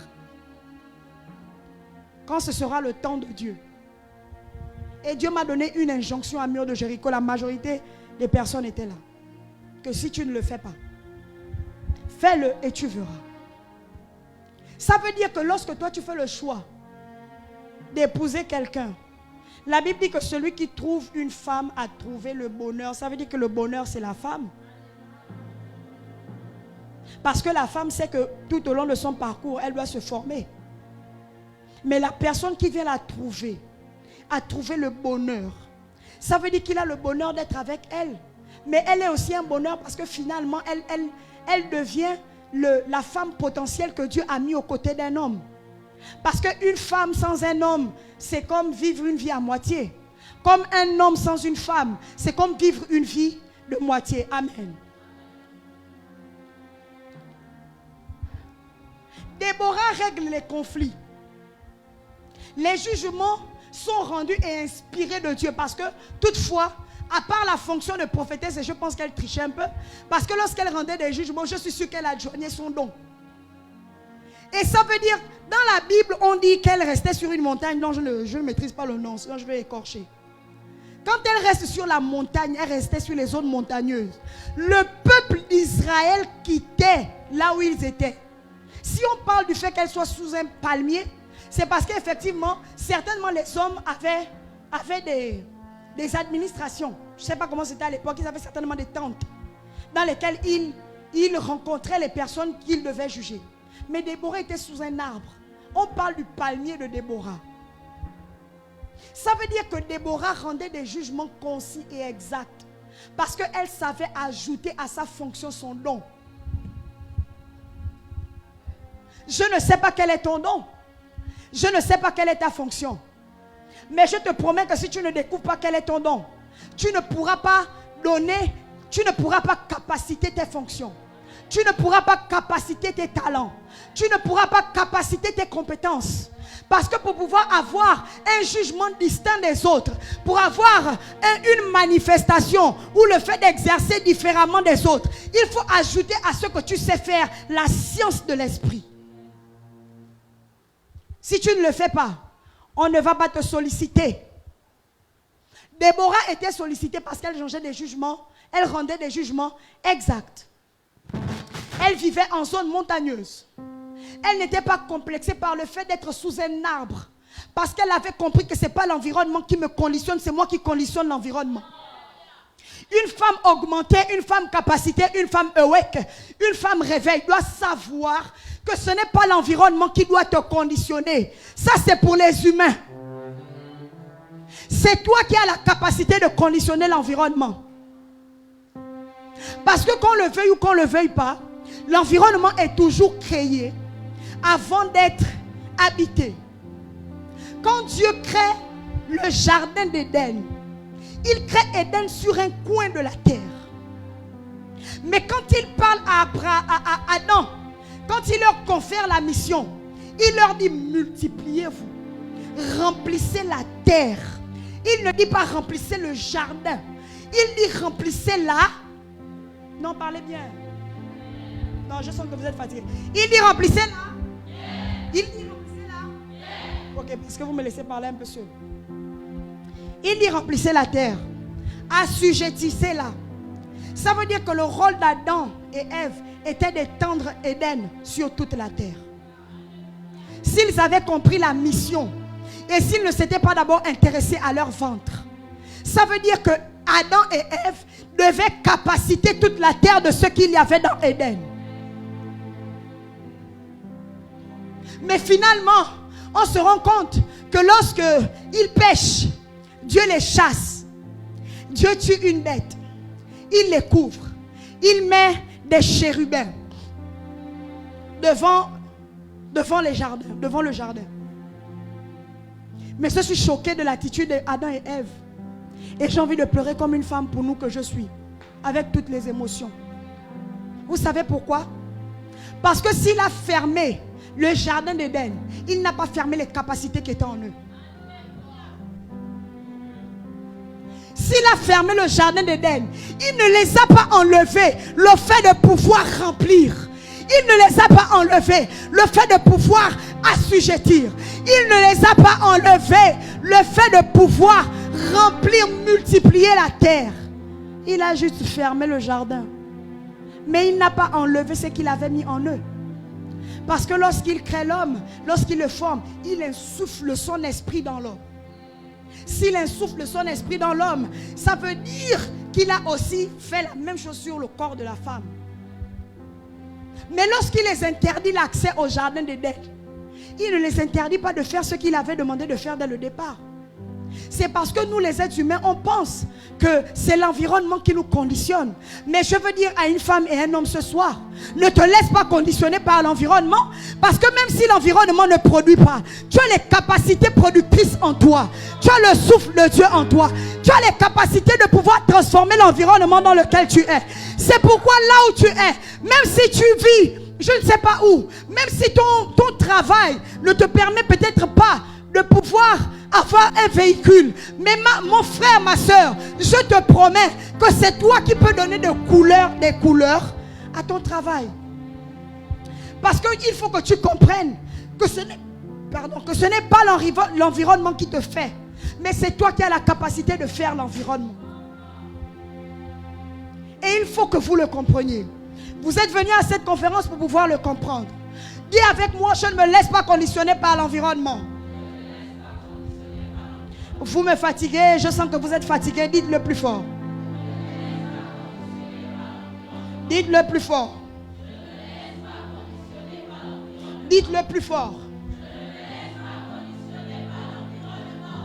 quand ce sera le temps de Dieu. Et Dieu m'a donné une injonction à Mur de Jéricho. La majorité des personnes étaient là. Que si tu ne le fais pas, fais-le et tu verras. Ça veut dire que lorsque toi tu fais le choix d'épouser quelqu'un, la Bible dit que celui qui trouve une femme a trouvé le bonheur. Ça veut dire que le bonheur c'est la femme. Parce que la femme sait que tout au long de son parcours, elle doit se former. Mais la personne qui vient la trouver a trouvé le bonheur. Ça veut dire qu'il a le bonheur d'être avec elle. Mais elle est aussi un bonheur parce que finalement, elle devient la femme potentielle que Dieu a mis aux côtés d'un homme. Parce qu'une femme sans un homme, c'est comme vivre une vie à moitié. Comme un homme sans une femme, c'est comme vivre une vie de moitié. Amen. Déborah règle les conflits. Les jugements sont rendus et inspirés de Dieu. Parce que toutefois, à part la fonction de prophétesse, et je pense qu'elle trichait un peu, parce que lorsqu'elle rendait des jugements, je suis sûr qu'elle adjoignait son don. Et ça veut dire, dans la Bible, on dit qu'elle restait sur une montagne, dont je ne maîtrise pas le nom, sinon je vais écorcher. Quand elle reste sur la montagne, elle restait sur les zones montagneuses. Le peuple d'Israël quittait là où ils étaient. Si on parle du fait qu'elle soit sous un palmier, c'est parce qu'effectivement, certainement les hommes avaient des administrations. Je ne sais pas comment c'était à l'époque, ils avaient certainement des tentes dans lesquelles ils rencontraient les personnes qu'ils devaient juger. Mais Déborah était sous un arbre. On parle du palmier de Déborah. Ça veut dire que Déborah rendait des jugements concis et exacts. Parce qu'elle savait ajouter à sa fonction son don. Je ne sais pas quel est ton don. Je ne sais pas quelle est ta fonction. Mais je te promets que si tu ne découvres pas quel est ton don, tu ne pourras pas donner, tu ne pourras pas capaciter tes fonctions. Tu ne pourras pas capaciter tes talents. Tu ne pourras pas capaciter tes compétences. Parce que pour pouvoir avoir un jugement distinct des autres, pour avoir une manifestation ou le fait d'exercer différemment des autres, il faut ajouter à ce que tu sais faire la science de l'esprit. Si tu ne le fais pas, on ne va pas te solliciter. Déborah était sollicitée parce qu'elle changeait des jugements, elle rendait des jugements exacts. Elle vivait en zone montagneuse. Elle n'était pas complexée par le fait d'être sous un arbre. Parce qu'elle avait compris que ce n'est pas l'environnement qui me conditionne, c'est moi qui conditionne l'environnement. Une femme augmentée, une femme capacitée, une femme awake, une femme réveil doit savoir que ce n'est pas l'environnement qui doit te conditionner. Ça, c'est pour les humains. C'est toi qui as la capacité de conditionner l'environnement. Parce que qu'on le veuille ou qu'on ne le veuille pas, l'environnement est toujours créé avant d'être habité. Quand Dieu crée le jardin d'Éden, il crée Éden sur un coin de la terre. Mais quand il parle à Adam, quand il leur confère la mission, il leur dit multipliez-vous, remplissez la terre. Il ne dit pas remplissez le jardin. Il dit remplissez la... Non, parlez bien. Non, je sens que vous êtes fatigués. Il dit remplissez la... Il dit remplissez la... Ok, parce que vous me laissez parler un peu seul. Il dit remplissez la terre. Assujettissez-la. Ça veut dire que le rôle d'Adam et Ève était d'étendre Éden sur toute la terre. S'ils avaient compris la mission et s'ils ne s'étaient pas d'abord intéressés à leur ventre, ça veut dire que Adam et Ève devaient capaciter toute la terre de ce qu'il y avait dans Éden. Mais finalement, on se rend compte que lorsque ils pêchent, Dieu les chasse. Dieu tue une bête. Il les couvre. Il met des chérubins devant les jardins, devant le jardin. Mais je suis choqué de l'attitude d'Adam et Ève. Et j'ai envie de pleurer comme une femme pour nous que je suis, avec toutes les émotions. Vous savez pourquoi? Parce que s'il a fermé le jardin d'Éden, il n'a pas fermé les capacités qui étaient en eux. S'il a fermé le jardin d'Éden, il ne les a pas enlevés le fait de pouvoir remplir. Il ne les a pas enlevés le fait de pouvoir assujettir. Il ne les a pas enlevés le fait de pouvoir remplir, multiplier la terre. Il a juste fermé le jardin. Mais il n'a pas enlevé ce qu'il avait mis en eux. Parce que lorsqu'il crée l'homme, lorsqu'il le forme, il insuffle son esprit dans l'homme. S'il insuffle son esprit dans l'homme, ça veut dire qu'il a aussi fait la même chose sur le corps de la femme. Mais lorsqu'il les interdit l'accès au jardin d'Éden, il ne les interdit pas de faire ce qu'il avait demandé de faire dès le départ. C'est parce que nous les êtres humains, on pense que c'est l'environnement qui nous conditionne. Mais je veux dire à une femme et un homme ce soir, ne te laisse pas conditionner par l'environnement. Parce que même si l'environnement ne produit pas, tu as les capacités productrices en toi. Tu as le souffle de Dieu en toi. Tu as les capacités de pouvoir transformer l'environnement dans lequel tu es. C'est pourquoi là où tu es, même si tu vis, je ne sais pas où, même si ton travail ne te permet peut-être pas de pouvoir avoir un véhicule, mais mon frère, ma soeur, je te promets que c'est toi qui peux donner des couleurs à ton travail. Parce qu'il faut que tu comprennes que ce n'est pas l'environnement qui te fait, mais c'est toi qui as la capacité de faire l'environnement. Et il faut que vous le compreniez. Vous êtes venus à cette conférence pour pouvoir le comprendre. Dis avec moi, je ne me laisse pas conditionner par l'environnement. Vous me fatiguez, je sens que vous êtes fatigué. Dites-le plus fort. Dites-le plus fort. Dites-le plus fort.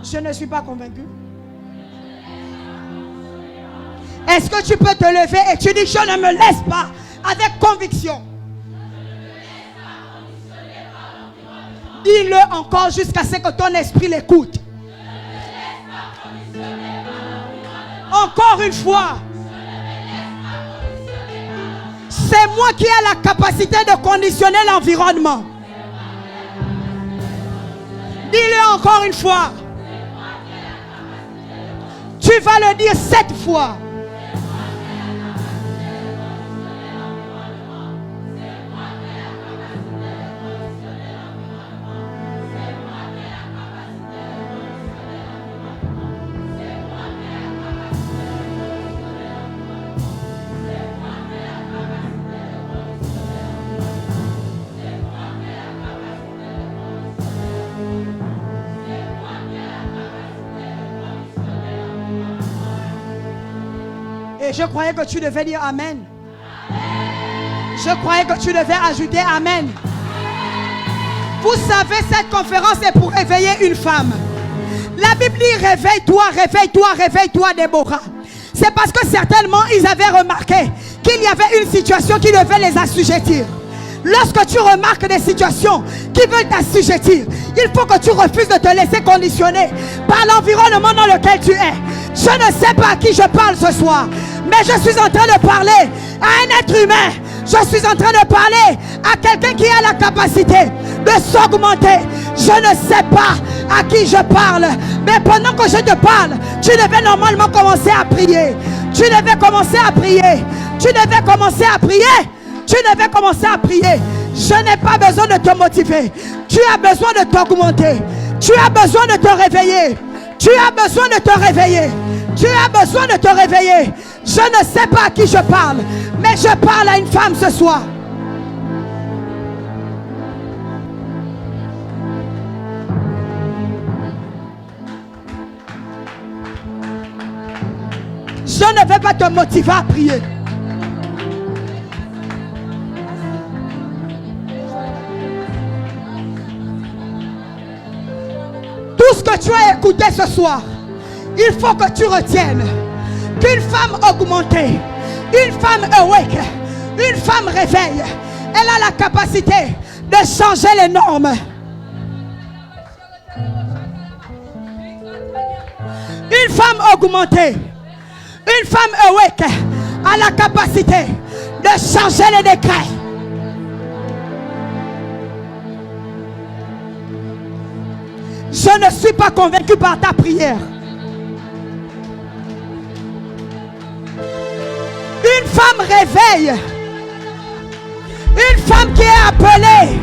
Je ne suis pas convaincu. Est-ce que tu peux te lever et tu dis je ne me laisse pas avec conviction? Dis-le encore jusqu'à ce que ton esprit l'écoute. Encore une fois. C'est moi qui ai la capacité de conditionner l'environnement. Dis-le encore une fois. Tu vas le dire 7 fois. Et je croyais que tu devais dire Amen. Je croyais que tu devais ajouter Amen. Vous savez, cette conférence est pour réveiller une femme. La Bible dit réveille-toi, réveille-toi, réveille-toi, Déborah. C'est parce que certainement ils avaient remarqué qu'il y avait une situation qui devait les assujettir. Lorsque tu remarques des situations qui veulent t'assujettir, il faut que tu refuses de te laisser conditionner par l'environnement dans lequel tu es. Je ne sais pas à qui je parle ce soir, mais je suis en train de parler à un être humain. Je suis en train de parler à quelqu'un qui a la capacité de s'augmenter. Je ne sais pas à qui je parle, mais pendant que je te parle, tu devais normalement commencer à prier. Tu devais commencer à prier. Tu devais commencer à prier. Tu devais commencer à prier. Je n'ai pas besoin de te motiver. Tu as besoin de t'augmenter. Tu as besoin de te réveiller. Tu as besoin de te réveiller. Tu as besoin de te réveiller. Je ne sais pas à qui je parle, mais je parle à une femme ce soir. Je ne vais pas te motiver à prier. Tout ce que tu as écouté ce soir, il faut que tu retiennes qu'une femme augmentée, une femme awake, une femme réveille, elle a la capacité de changer les normes. Une femme augmentée, une femme awake a la capacité de changer les décrets. Je ne suis pas convaincu par ta prière. Une femme réveille. Une femme qui est appelée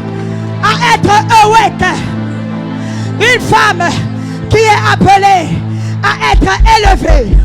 à être awake. Une femme qui est appelée à être élevée.